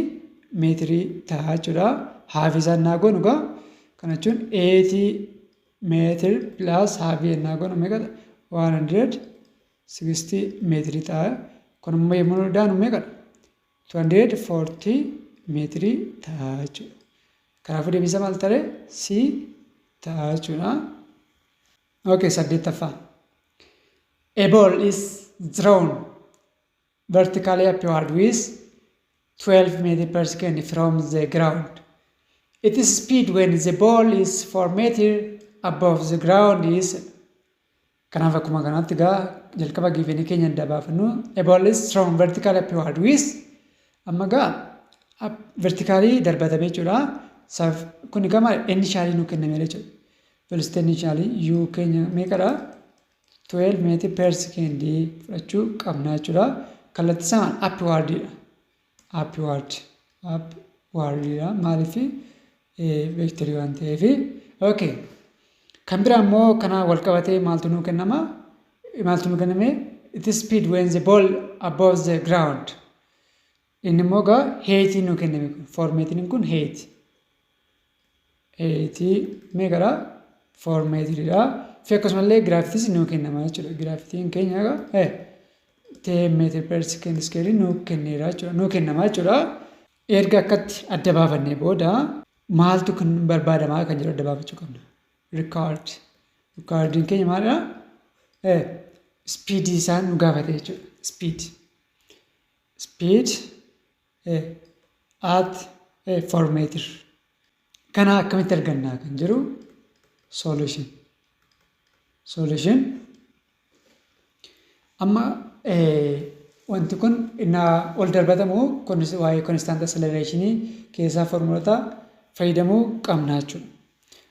meetirii ta'a jechuudha. Haafii isaa innaa goonu egaa kana jechuun 80 meetir plus haafii innaa goonu meeqadha 160 meetirii ta'a. Kun immoo yommuu daanu meeqadha 240 meetirii ta'a jechuudha. Kanaafuu deebisa maal ta'e C ta'a jechuudha. Saddeettaffaa. A ball is thrown vertically upward with 12 meters per second from the ground. Its speed when the ball is 4 meters above the ground is. Kanaaf akkuma kanatti egaa jalqaba giifanii keenya adda baafannu a ball is thrown vertically upward with amma egaa vertically darbatamee jechuudha. Kun egaa initially nu kenname jechuudha. Velocity initially u keenya meeqadha 12 meters per second fudhachuu qabna jechuudha. Kallattii isaan upwardidha. Upwardidha maaliif vectorii waan ta'eef. Kan biraa immoo kana wal qabatee maaltu nu kenname its speed when the ball above the ground. Inni immoo egaa height nu kenname formeetiin kun height meeqadha 4 meetiridha. Fi akkasumallee giraafitis nu kennama jechuudha. Giraafitiin keenya egaa 10 meter per second square nu kennama jechuudha. Erga akkatti adda baafannee booda maaltu kan barbaadamaa kan jiru adda baafachuu qabna. Riikaardiin keenya maalidha? Speedii isaan nu gaafate jechuudha. Speed at 4 meter. Kana akkamitti argannaa kan jiru solution. Amma wanti kun innaa ol darbatamu waa'ee constant acceleration keessaa formulota fayyadamuu qabna jechuudha.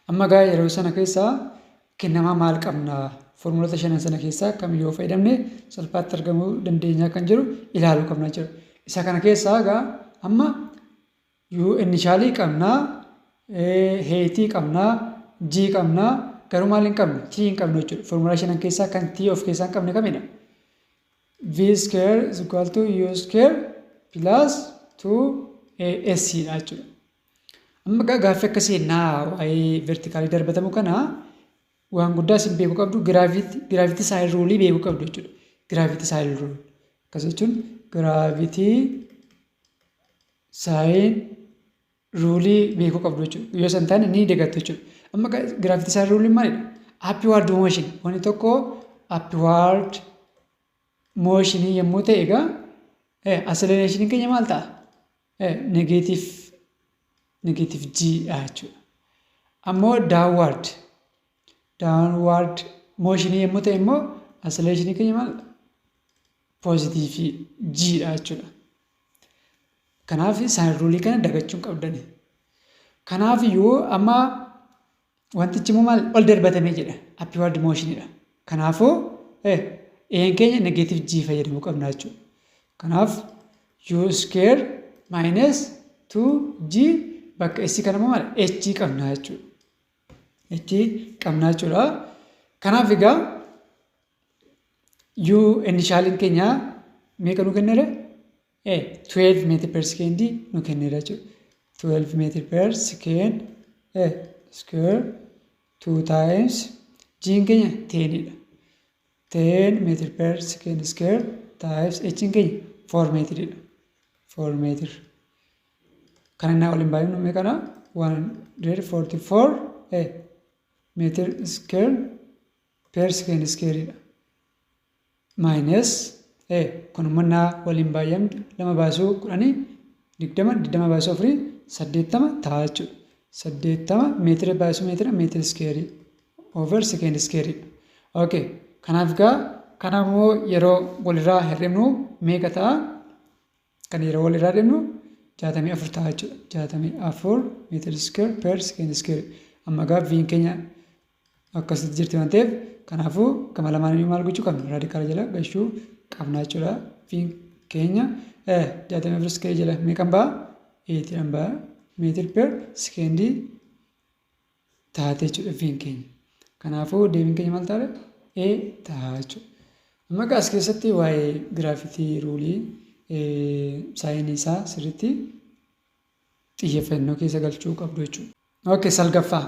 Amma egaa yeroo sana keessaa kennamaa maal qabna formulota 5 sana keessaa kamiyyuu fayyadamne salphaatti argamuu dandeenya kan jiru ilaaluu qabna jechuudha. Isa kana keessaa egaa amma u initially qabna height qabna g qabna garuu maal hin qabne t hin qabne jechuudha. Formula 5 keessaa kan t of keessaa hin qabne kamidha? V square is equal to u square plus 2ac dha jechuudha. Amma gaaffii akkasii waa'ee vertikaalii darbatamu kana waan guddaa isin beekuu qabdu giraaviti saayil ruulii beekuu qabdu jechuudha. Giraaviti saayil ruulii akkas jechuun giraaviti saayil ruulii beekuu qabdu jechuudha. Yoo san taane ni dagattu jechuudha. Amma giraaviti saayil ruulii maalidha? Upward motion wanti tokko upward motion yommuu ta'e egaa acceleration keenya maal ta'a? Negative g jechuudha. Ammoo downward motion yommuu ta'e immoo acceleration keenya maal? Positive g jechuudha. Kanaaf saayil ruulii kana dagachuu qabdani. Kanaaf iyyuu amma wantichi immoo maal ol darbatamee jedha upward motionidha. Kanaafuu een keenya negative g fayyadamuu qabna jechuudha. Kanaaf u square minus 2g bakka isii kana immoo maal h qabna jechuudha. H qabna jechuudha. Kanaaf egaa u initialiin keenya meeqa nu kennedha? 12 meter per second nu kennedha jechuudha. 12 meter per second square 2 times g keenya 10 dha. 10 meter per second square times h keenya 4 meter dha. 4 meter. Kan inni waliin baay'innu meeqadha? 144 meter square per second square dha. Minus kun mannaa waliin baay'amtu lama baasuu 10 20 baasuu 4 80 ta'a jechuudha. 80 meetira baasuu meetira square over second square. Okay. Kanaaf kanammoo yeroo walirraa hir'ifnu meeqa ta'a? Kan yeroo walirraa hir'ifnu 64 ta'a jechuudha. 64 meetira square per second square. Amma v keenya akkasitti jirti waan ta'eef kanaafuu gama lamaan maal gochuu qabna? Raadikaala jala gashuu qabna jechuudha. V keenya 64 square jala meeqan ba'a? 8 ba'a. Meetira per second taate jechuudha v keenya. Kanaafuu deebiin keenya maal ta'a? Ta'a jechuudha. Amma as keessatti waa'ee giraafitii ruulii saayinii isaa sirriitti xiyyeeffannoo keessa galchuu qabdu jechuudha. Okay, salgaffaa.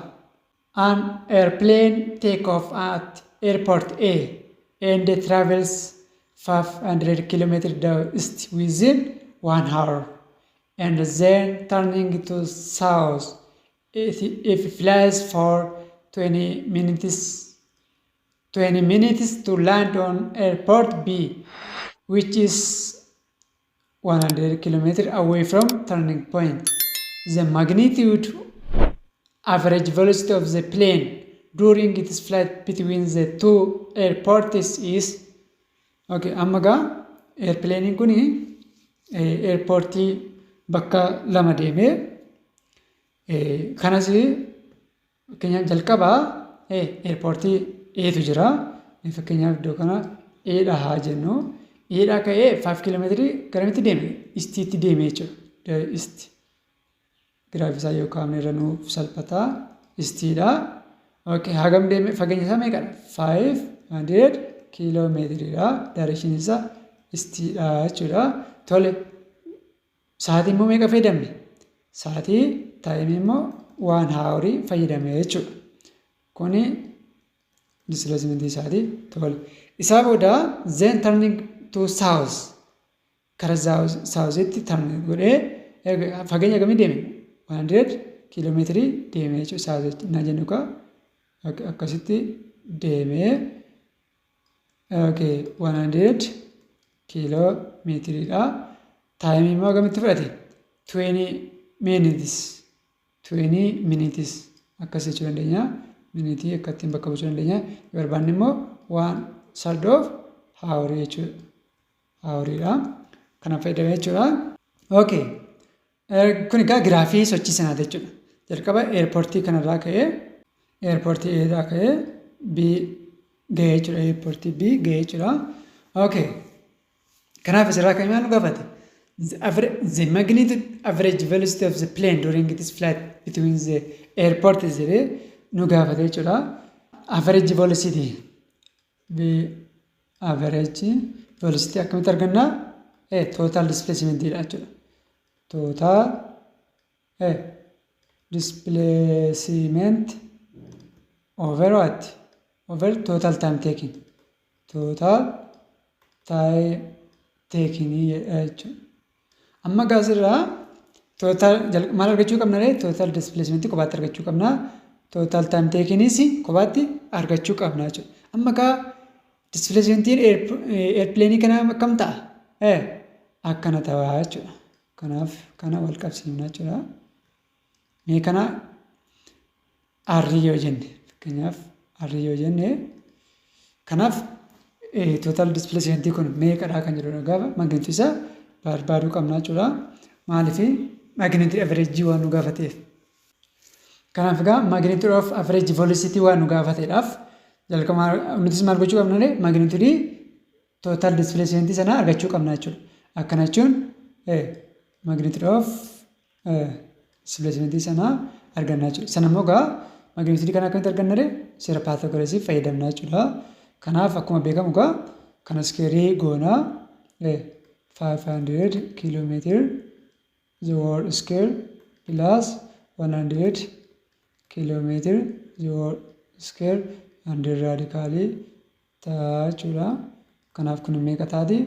An airplane take off at airport A and travels 500 kilometers east within 1 hour and then turning to south. If it flies for 20 minutes to land on airport B, which is 100 kilometers away from turning point. The magnitude average velocity of the plane during its flight between the two airports is amma airplane kuni airportii bakka lama deemee kanas fakkeenyaaf jalqabaa airportii Eetu jira. Fakkeenyaaf iddoo kana Eedha haa jennu. Eedha ka'ee 5 kiiloomeetirii garamitti deeme? Istiitti deeme jechuudha. Isti. Giraafisaa yoo kaa'amne irra nuuf salphataa. Istiidha. Okay, hagam deeme? Fageenya isaa meeqadha? 500 kiiloomeetiriidha. Daarekshinii isaa istiidha jechuudha. Tole. Sa'aatii immoo meeqa fayyadamne? Sa'aatii taa'imii immoo 1 haawarii fayyadame jechuudha. Kuni displacement isaati tole. Isaa booda then turning to south. Kara southetti turn godhee fageenya gamii deeme? 100 kiiloomeetirii deeme jechuudha. Southetti na jennu akkasitti deeme. Okay, 100 kiiloomeetiriidha. Taayimii immoo gamitti fudhate? 20 minutes. 20 minutes akkas jechuu dandeenya. Minitii akkattiin bakka buusuu dandeenya. Yoo barbaanne immoo 1/3 of haawarii jechuudha. Haawariidha. Kana fayyadamee jechuudha. Okay. Kun egaa giraafii sochii sanaati jechuudha. Jalqaba eerpoortii kanarraa ka'ee eerpoortii Eedhaa ka'ee B ga'ee jechuudha. Eerpoortii B ga'ee jechuudha. Okay. Kanaaf asirraa ka'ee maal nu gaafate? The magnitude average velocity of the plane during its flight between the airport is nu gaafate jechuudha. Average velocity. Average velocity akkamitti arganna? Total displacement dha jechuudha. Total displacement over what? Over total time taken. Total time taken jechuudha. Amma gaasirraa total maal argachuu qabna? Total displacement kophaatti argachuu qabna. Total time takenis kophaatti argachuu qabna jechuudha. Amma displacementiin airplane kana akkam ta'a? Akkana ta'a jechuudha. Kanaaf kana wal qabsiifna jechuudha. Mee kana R yoo jenne fakkeenyaaf R yoo jenne kanaaf total displacement kun meeqadha kan jedhudha gaafa magnitude isaa barbaaduu qabna jechuudha. Maaliif magnitude average waan nu gaafateef. Kanaaf magnitude of average velocity waan nu gaafateedhaaf jalqaba nutis maal gochuu qabna? Magnitude total displacement sana argachuu qabna jechuudha. Akkana jechuun magnitude of displacement sana arganna jechuudha. Sana immoo magnitude kana akkamitti arganna? Seera Pythagoras fayyadamna jechuudha. Kanaaf akkuma beekamu kana square goona 500 kilometer the whole square plus 100 kilometer the whole square under radically ta'a jechuudha. Kanaaf kun meeqa taati?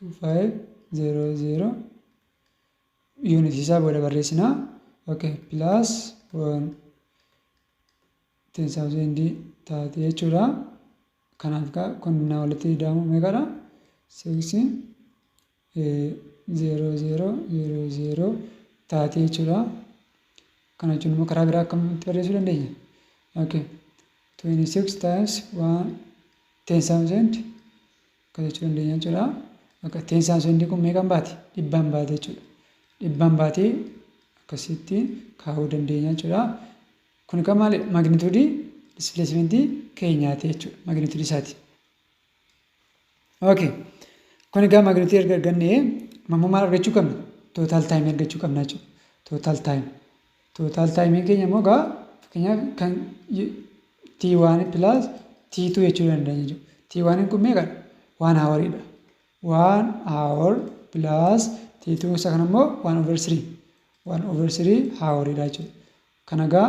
2500 unit isaa booda barreessinaa. Okay, plus 1 10,000 taati jechuudha. Kanaaf kun walitti ida'amu meeqadha? 60000 taati jechuudha. Kana jechuun immoo karaa biraa akkamitti barreessuu dandeenya? Okay, 26 times 10,000 akka jechuu dandeenya jechuudha. Akka 10,000 kun meeqan baati? 100 baate jechuudha. 100 baatee akkasitti kaa'uu dandeenya jechuudha. Kun kan maali? Magnituudii displacement keenyaati jechuudha. Magnituudii isaati. Okay. Kun egaa magnituudii erga argannee mammoo maal argachuu qabna? Total time argachuu qabna jechuudha. Total time. Total time keenya immoo egaa fakkeenyaaf kan T1 plus T2 jechuu dandeenya jechuudha. T1 kun meeqadha? 1 hour'idha. 1 hour plus T2 isa kana immoo 1/3. 1/3 hour'idha jechuudha. Kana egaa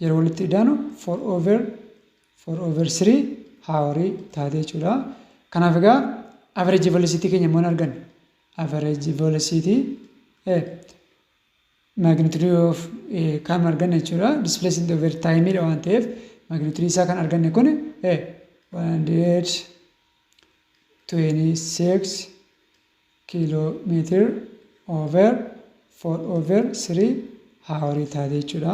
yeroo walitti idaanu 4/3 hour'i taate jechuudha. Kanaaf egaa average velocity keenya immoo arganna. Average velocity magnitude of kan arganna jechuudha. Displacement over time dha waan ta'eef magnitude isaa kan arganne kun 126 kilometer over 4/3 hour'i taate jechuudha.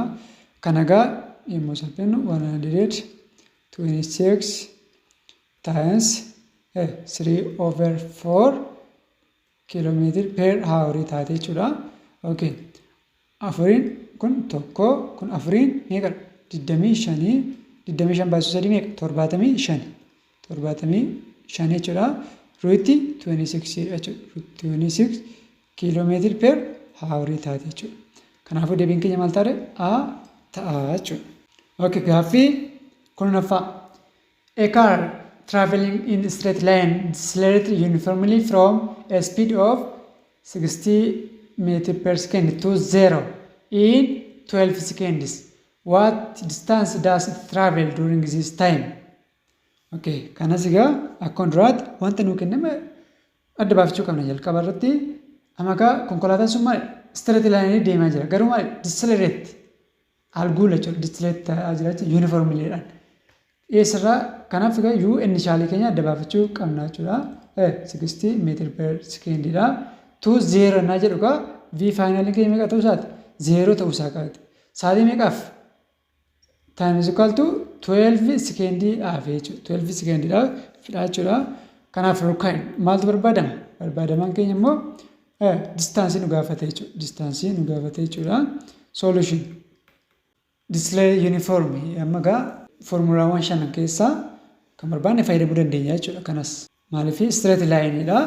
Kana egaa yommuu salphinu 126 times 3/4 kilometer per hour taate jechuudha. Okay. Afuriin kun tokko kun afuriin meeqa? 25 baasuu sadii meeqa? 75 jechuudha. Ruutti 26 jechuudha. 26 kilometer per hour taate jechuudha. Kanaafuu deebiin keenya maal taate? A ta'a jechuudha. Okay, gaaffii kurnaffaa. A car traveling in straight line decelerates uniformly from a speed of 60 meters per second to 0 in 12 seconds. What distance does it travel during this time? Okay, kanas egaa akkuma duraatti wanta nuu kenname adda baafachuu qabna jalqaba irratti. Amma egaa konkolaataan sun maali? Straight line deemaa jira. Garuu maali? Decelerate. Alguula jechuudha. Decelerate ta'aa jira jechuudha. Uniformlyidhaan. Eessarraa kanaaf egaa U initialii keenya adda baafachuu qabna jechuudha. 60 meter per second dha. To 0 naa jedhu egaa V final keenya meeqa ta'uu isaati? 0 ta'uu isaa qabate. Saatii meeqaaf? Time is equal to 12 second hafe jechuudha. 12 second dhaaf fidhaa jechuudha. Kanaaf rukkaan maaltu barbaadama? Barbaadamaan keenya immoo distaansii nu gaafate jechuudha. Distaansii nu gaafate jechuudha. Solution. Display uniform amma egaa formulaawwan shanan keessaa kan barbaanne fayyadamuu dandeenya jechuudha. Kanas maaliif straight line dha.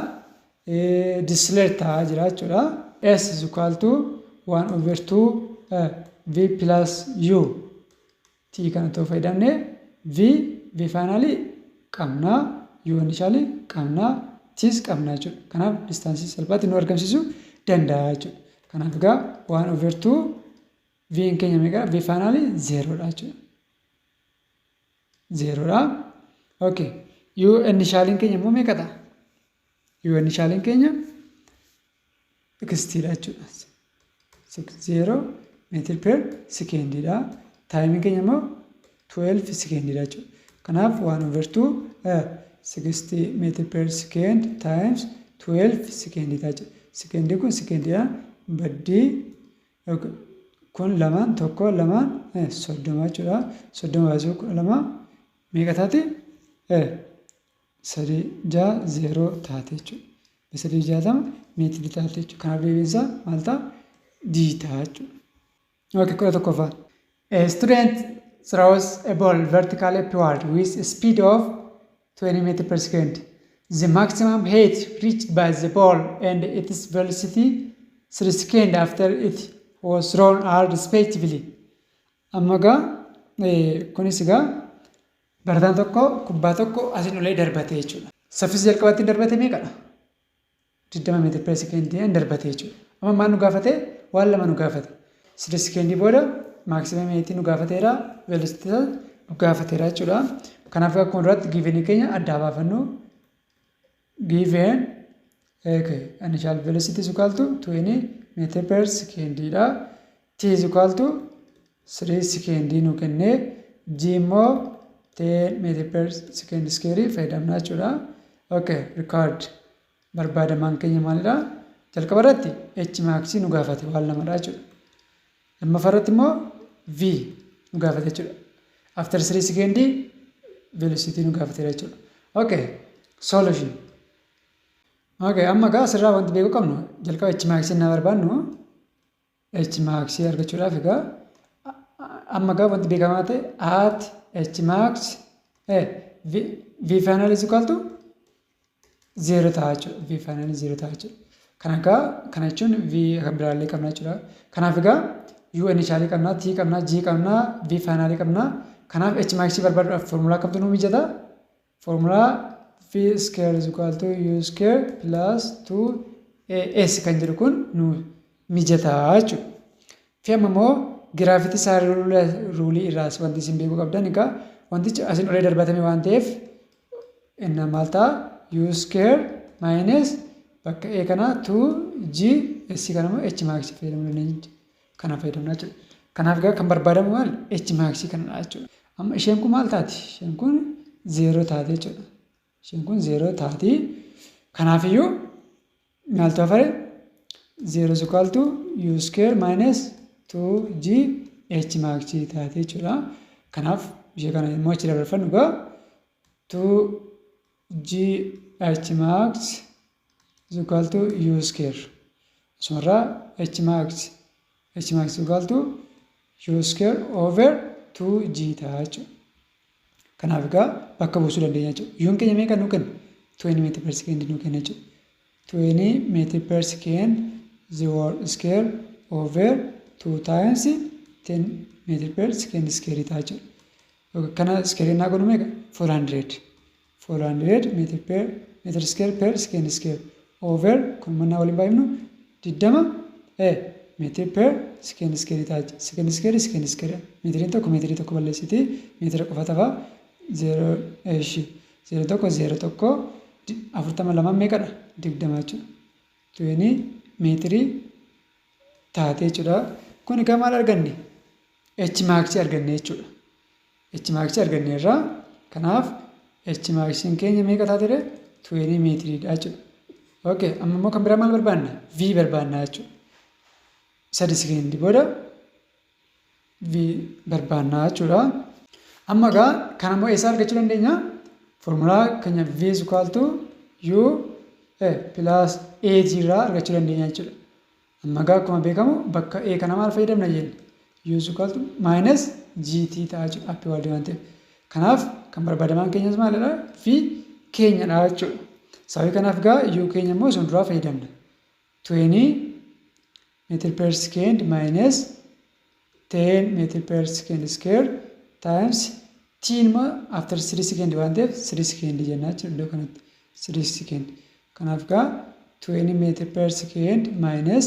Display ta'aa jira jechuudha. S is equal to 1/2 V plus U. T kana ta'uu fayyadamne V finally qabna. U initially qabna. T's qabna jechuudha. Kanaaf distaansii salphaatti nu argamsiisuu danda'a jechuudha. Kanaaf egaa 1/2 V keenya meeqa? V finally 0 dha jechuudha. 0 dha. Okay. U initially keenya immoo meeqa ta'a? U initially keenya 60 dha jechuudha. 60 meter per second dha. Time keenya immoo 12 second dha jechuudha. Kanaaf 1/2 60 meter per second times 12 second dha jechuudha. Second kun second dha. Baddii kun lamaan tokko lamaan 30 jechuudha. 30 baasuu 12 meeqa taati? 360 taate jechuudha. 360 meetira taate jechuudha. Kanaaf deebiinsaa maal ta'a? D ta'a jechuudha. Okay, kudha tokkoffaa. A student throws a ball vertically upward with a speed of 20 meters per second. The maximum height reached by the ball and its velocity 3 seconds after it was thrown are respectively. Amma egaa kunis egaa barataan tokko kubbaa tokko asiin olee darbate jechuudha. Saffisa jalqabaatti darbate meeqadha? 20 meetira per sekeendii darbate jechuudha. Amma maal nu gaafate? Waan lama nu gaafate. 3 sekendii booda maaksimeem height nu gaafateera. Velocity nu gaafateera jechuudha. Kanaaf akkuma duraatti given keenya adda baafannu given initial velocity is equal to 20 meter per second dha. T is equal to 3 second nu kenne G immoo 10 meter per second square fayyadamna jechuudha. Okay, record barbaadamaan keenya maalidha? Jalqaba irratti h max nu gaafate waan lamadha jechuudha. Lammaffaa irratti immoo v nu gaafate jechuudha. After 3 second velocity nu gaafate jechuudha. Okay, solution. Okay, amma gaa asirraa wanti beekuu qabnu jalqaba h max na barbaannu h max argachuudhaaf egaa amma gaa wanti beekamaa ta'e at h max v final is equal to 0 ta'a jechuudha. V final 0 ta'a jechuudha. Kana jechuun v kan biraallee qabna jechuudha. Kanaaf egaa u initial qabna, t qabna, g qabna, v final qabna. Kanaaf h max barbaaduudhaaf formulaa kamtu nu mijata? Formulaa v square is equal to u square plus 2as kan jedhu kun nu mijata jechuudha. Fi amma immoo giraafiti isaa ruulii irraas wanti isin beekuu qabdan egaa wantichi asin olee darbatame waan ta'eef inni maal ta'a? U square minus bakka A kana 2G S kana immoo H max fayyadamuu dandeenya. Kana fayyadamna jechuudha. Kanaaf egaa kan barbaadamu maal? H max kanadha jechuudha. Amma isheen kun maal taati? Isheen kun 0 taati jechuudha. Isheen kun 0 taati. Kanaafiyyuu maaltu hafare? 0 is equal to U square minus 2G H max taati jechuudha. Kanaaf ishee kana immoo achi dabarfannu egaa 2G H max is equal to U square. Asumarraa H max is equal to U square over 2G ta'a jechuudha. Kanaaf egaa bakka buusuu dandeenya jechuudha. U'n keenya meeqa nuu kenna? 20 meter per second nuu kenna jechuudha. 20 meter per second the whole square over 2 times 10 meter per second square ta'a jechuudha. Kana square naa godhu meeqa? 400 meter square per second square over kun mannaa waliin baay'ifnu 20 meter per second square ta'a. Second square meetiriin tokko balleessiti meetira qofa ta'a 0 tokko 42 meeqadha? 20 jechuudha. 20 meetirii taate jechuudha. Kun egaa maal arganne? H max arganne jechuudha. H max arganne irraa kanaaf H max keenya meeqa taatedha? 20 meetiriidha jechuudha. Okay, amma immoo kan biraa maal barbaanna? V barbaanna jechuudha. 3 sekendii booda V barbaanna jechuudha. Amma egaa kana immoo eessaa argachuu dandeenya? Formulaa keenya V is equal to U plus AG irraa argachuu dandeenya jechuudha. Amma egaa akkuma beekamu bakka A kana maal fayyadamna jenna? U is equal to minus GT ta'a jechuudha. Appii waalii waan ta'eef. Kanaaf kan barbaadamaan keenyas maalidha? V keenyadha jechuudha. Sababii kanaaf egaa U keenya immoo isin duraa fayyadamna. 20 meter per second minus 10 meter per second square times T immoo after 3 second waan ta'eef 3 second jenna jechuudha iddoo kanatti. 3 second. Kanaaf egaa 20 meter per second minus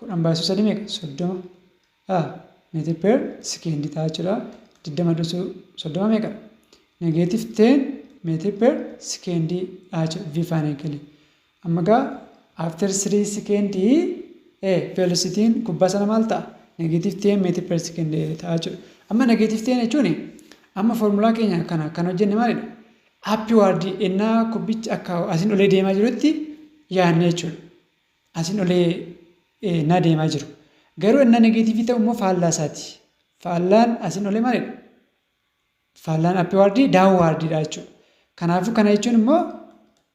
10/3 meeqa? 30 meter per second ta'a jechuudha. 20/30 meeqa? Negative 10 meter per second ta'a jechuudha. V final keenya. Amma egaa after 3 second velocity kubbaa sana maal ta'a? Negative 10 meter per second ta'a jechuudha. Amma negative 10 jechuun amma formulaa keenya kana kan hojjenne maalidha? Upward innaa kubbichi akka asin olee deemaa jirutti yaadne jechuudha. Asin olee na deemaa jiru. Garuu innaa negatiivii ta'u immoo faallaa isaati. Faallaan asin olee maalidha? Faallaan upward downwardidha jechuudha. Kanaafuu kana jechuun immoo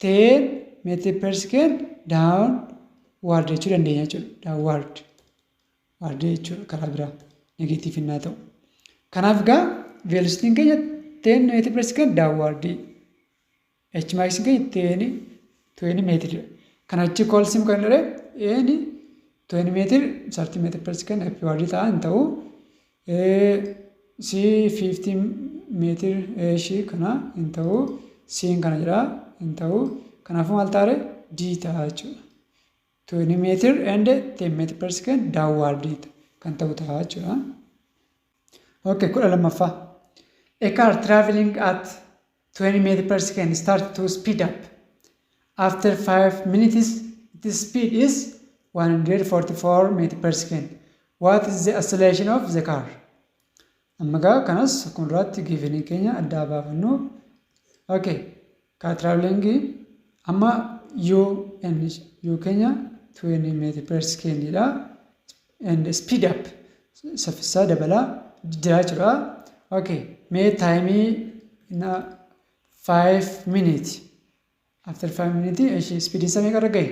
10 meter per second downward jechuu dandeenya jechuudha. Downward jechuudha karaa biraa negatiivii innaa ta'u. Kanaaf egaa velocitiin keenya 10 meter per second downward. H max keenya 20 meetira. Kana achi koolsiin kan jedhee 20 meter 30 meter per second upward ta'a hin ta'u. C 15 meter ishii kana hin ta'u. C kana jedhaa hin ta'u. Kanaafuu maal ta'a? D ta'a jechuudha. 20 meter and 10 meter per second downward kan ta'u ta'a jechuudha. Okay, kudha lammaffaa. A car traveling at 20 meters per second starts to speed up. After 5 minutes, its speed is 144 meters per second. What is the acceleration of the car? Amma gaa kanas akkuma duraatti giifanii keenya adda baafannu. Okay. Car traveling amma u keenya 20 meters per second dha. And speed up saffisaa dabalaa jira jechuudha. Okay. Mee taayimii in 5 minutes. After 5 minutes, speed is meeqa irra gahe?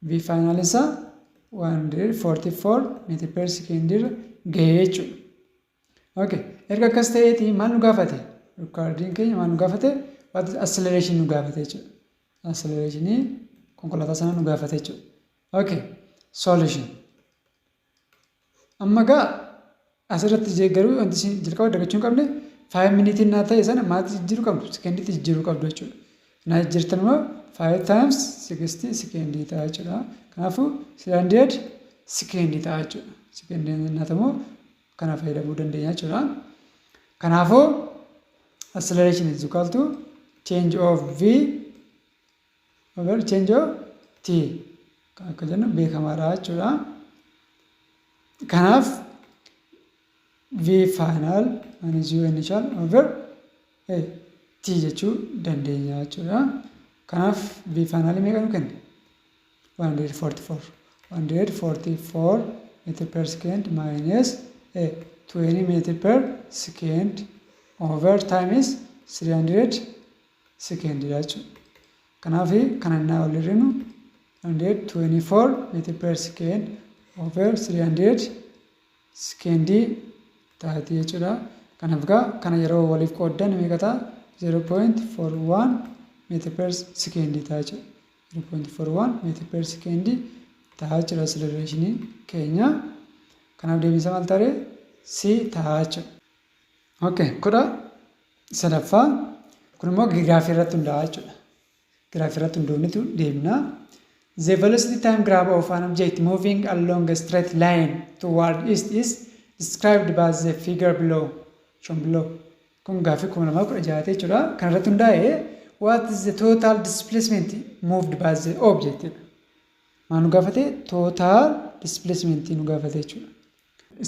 V final isaa 144 meters per second irra gahe jechuudha. Okay. Erga akkas ta'eeti maal nu gaafate? Riikaardiin keenya maal nu gaafate? What is acceleration nu gaafate jechuudha. Acceleration konkolaataa sana nu gaafate jechuudha. Okay. Solution. Amma gaa asirratti garuu wanti jalqaba dagachuu hin qabne 5 minutes naa ta'e sana maatti jijjiiruu qabdu? Sekendiitti jijjiiruu qabdu jechuudha. Kana jirtan immoo 5 times 60 sekendii ta'a jechuudha. Kanaafuu 300 sekendii ta'a jechuudha. Sekendii naatamoo kana fayyadamuu dandeenya jechuudha. Kanaafuu acceleration is equal to change of v over change of t. Akka jennu beekamaadha jechuudha. Kanaaf v final minus u initial over t jechuu dandeenya jechuudha. Kanaaf v final meeqa nu kenne? 144 meter per second minus 20 meter per second over time is 300 second jechuudha. Kanaaf kana naa olirrinu 124 meter per second over 300 second taati jechuudha. Kanaaf kana yeroo waliif qooddan meeqa ta'a? 0.41 meter per second ta'a jechuudha. 0.41 meter per second ta'a jechuudha acceleration keenya. Kanaaf deebisa maal ta'e? C ta'a jechuudha. Okay, kudha sadaffaa kun immoo giraafii irratti hundaa'a jechuudha. Giraafii irratti hundoonnitu deemna. The velocity time graph of an object moving along a straight line toward east is described by the figure below. Shown below. Kun gaafii 2016 jechuudha. Kan irratti hundaa'e what is the total displacement moved by the object? Maa nu gaafate? Total displacement nu gaafate jechuudha.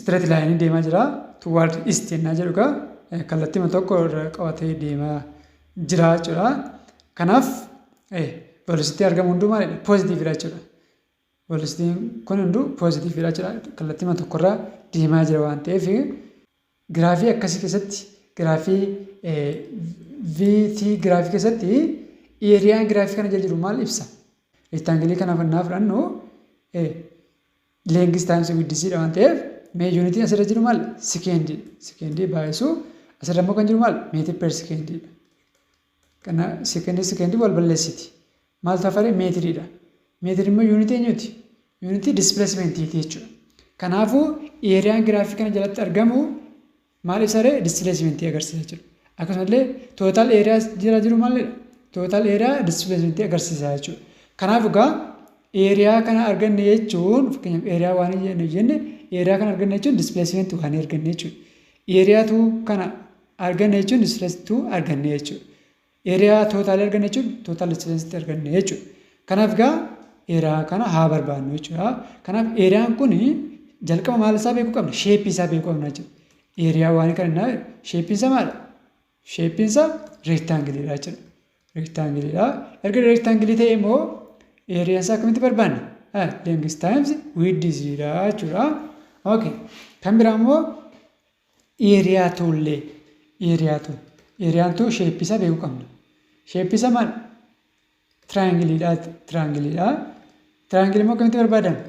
Straight line deemaa jira. Toward east jennaa jedhuka. Kallattii tokko irra qabatee deemaa jira jechuudha. Kanaaf velocity argamu hunduu maalidha? Positive dha jechuudha. Velocity kun hunduu positive dha jechuudha. Kallattii tokko irra deemaa jira waan ta'eef giraafii akkasii keessatti giraafii VT giraafii keessatti eeriyaan giraafii kana jala jiru maal ibsa? Reektaangilii kana fannaa fudhannu length times width dha waan ta'eef mee yuunitiin asirra jiru maal? Sekendii. Sekendii baay'isu asirra immoo kan jiru maal? Meetir per sekendii dha. Kana sekendii wal balleessiti. Maal taafare? Meetiriidha. Meetiri immoo yuunitii eenyuti? Yuunitii displacementiiti jechuudha. Kanaafuu eeriyaan giraafii kana jalatti argamu maal ibsaree? Displacementii agarsiisa jechuudha. Akkasumallee total area jala jiru maalidha? Total area displacementii agarsiisa jechuudha. Kanaaf area kana arganne jechuun fakkeenyaaf area waan jenne area kana arganne jechuun displacementii waan arganne jechuudha. Area tu kana arganne jechuun displacementii arganne jechuudha. Area total arganne jechuun total displacementii arganne jechuudha. Kanaaf area kana haa barbaannu jechuudha. Kanaaf areaan kun jalqaba maal isaa beekuu qabna? Shape isaa beekuu qabna jechuudha. Area waan kana shape isaa maalidha? Shape isaa rectangle dha jechuudha. Rectangle dha. Erga rectangle ta'e immoo area isaa akkamitti barbaanna? Length times width dha jechuudha. Okay. Kan biraa immoo area tollee area tu. Area tu shape isaa beekuu qabna. Shape isaa maal? Triangle dha. Triangle dha. Triangle immoo akkamitti barbaadama?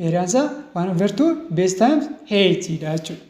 Area isaa 1/2 base times height dha jechuudha.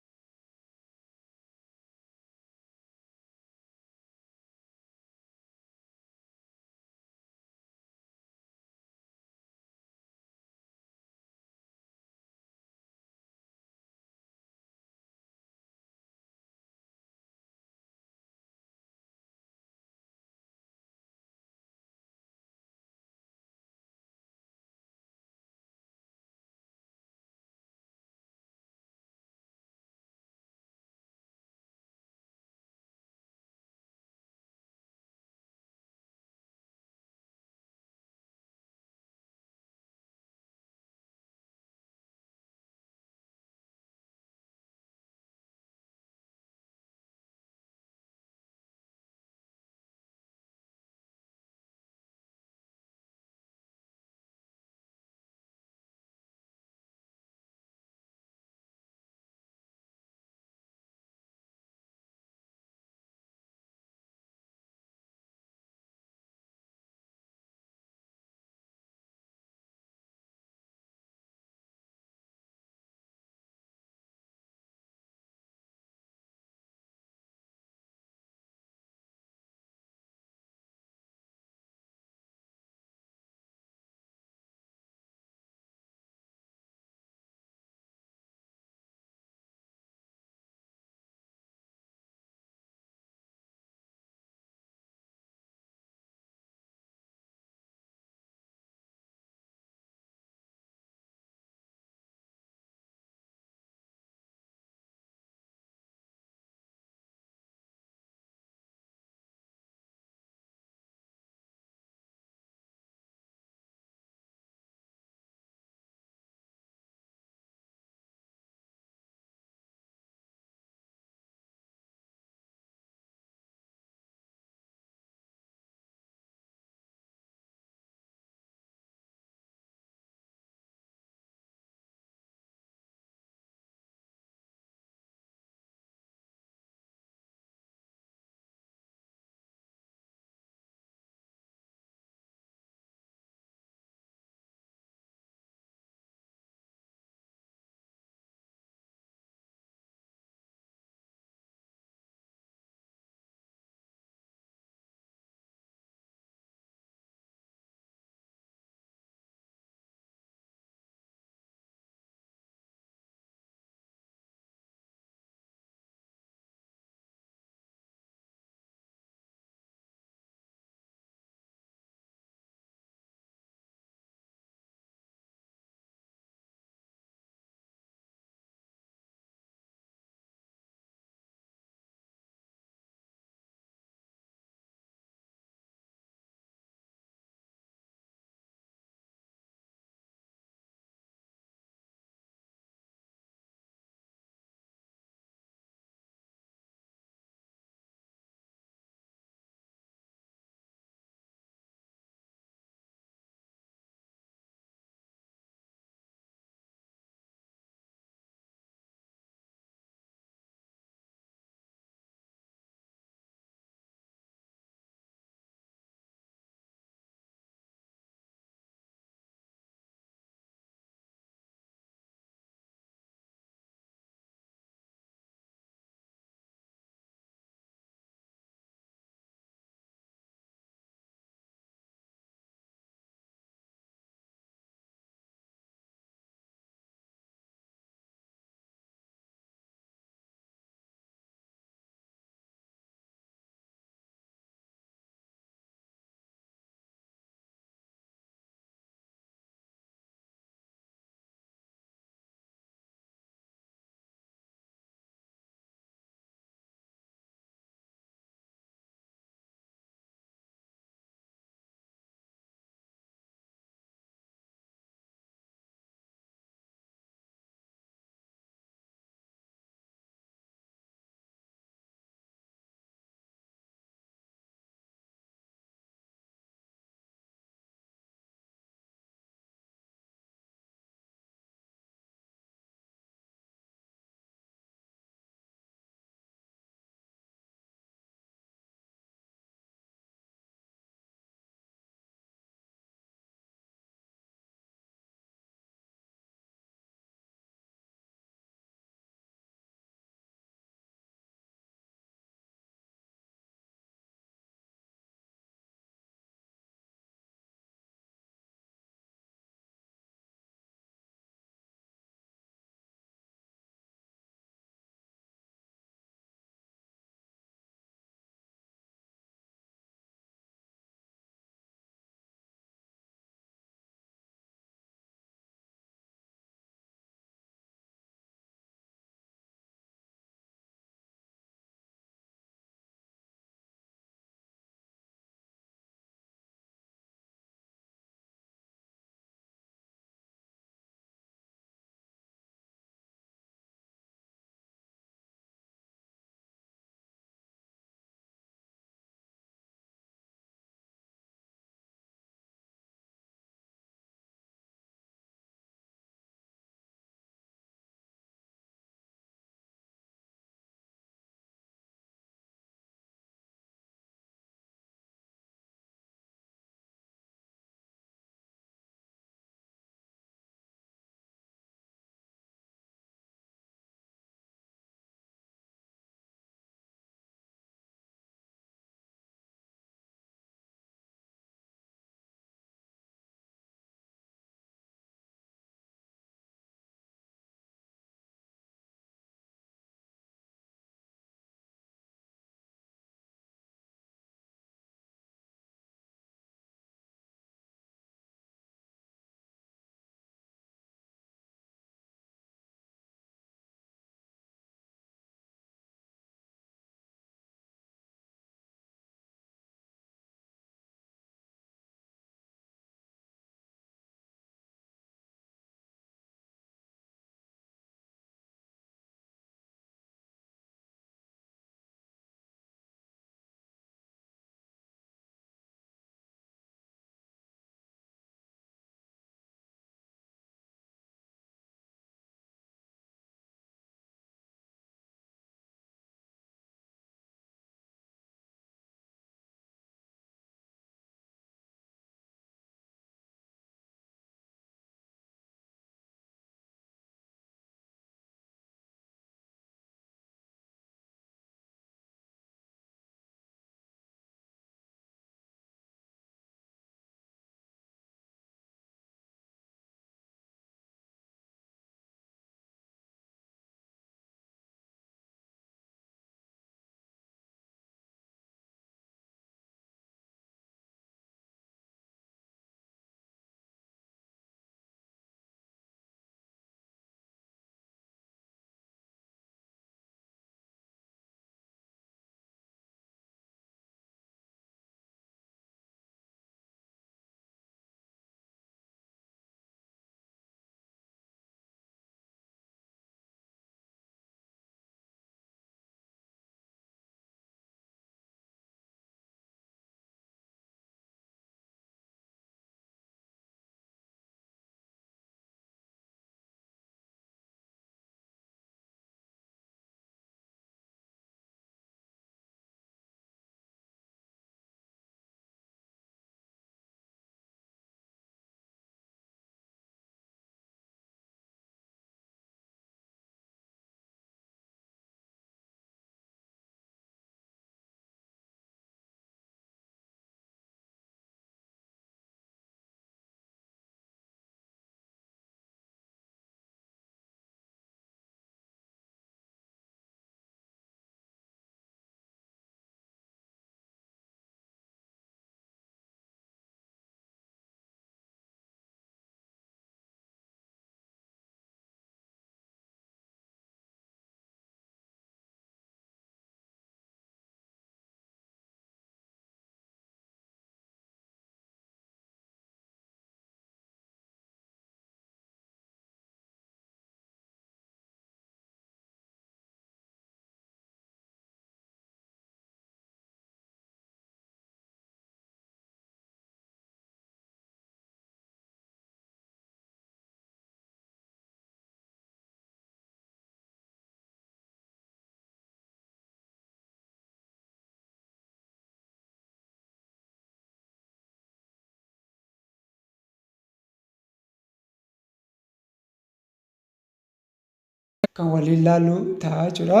kan waliin ilaallu ta'a jechuudha.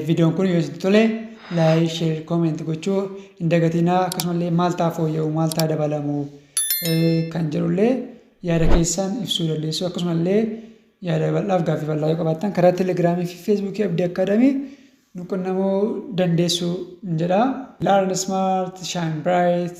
Viidiyoon kun yoo isin tole laayik, sheer, kooment gochuu hin dagatinaa. Akkasumallee maal ta'a fooyya'u, maal ta'a dabalamu kan jedhullee yaada keessan ibsuu dandeessu. Akkasumallee yaada bal'aaf gaaffii bal'aa yoo qabaattan karaa teelegiraamii fi feesbuukii Abdii Akaadaamii nu qunnamuu dandeessu jedha. Learn smart, shine bright.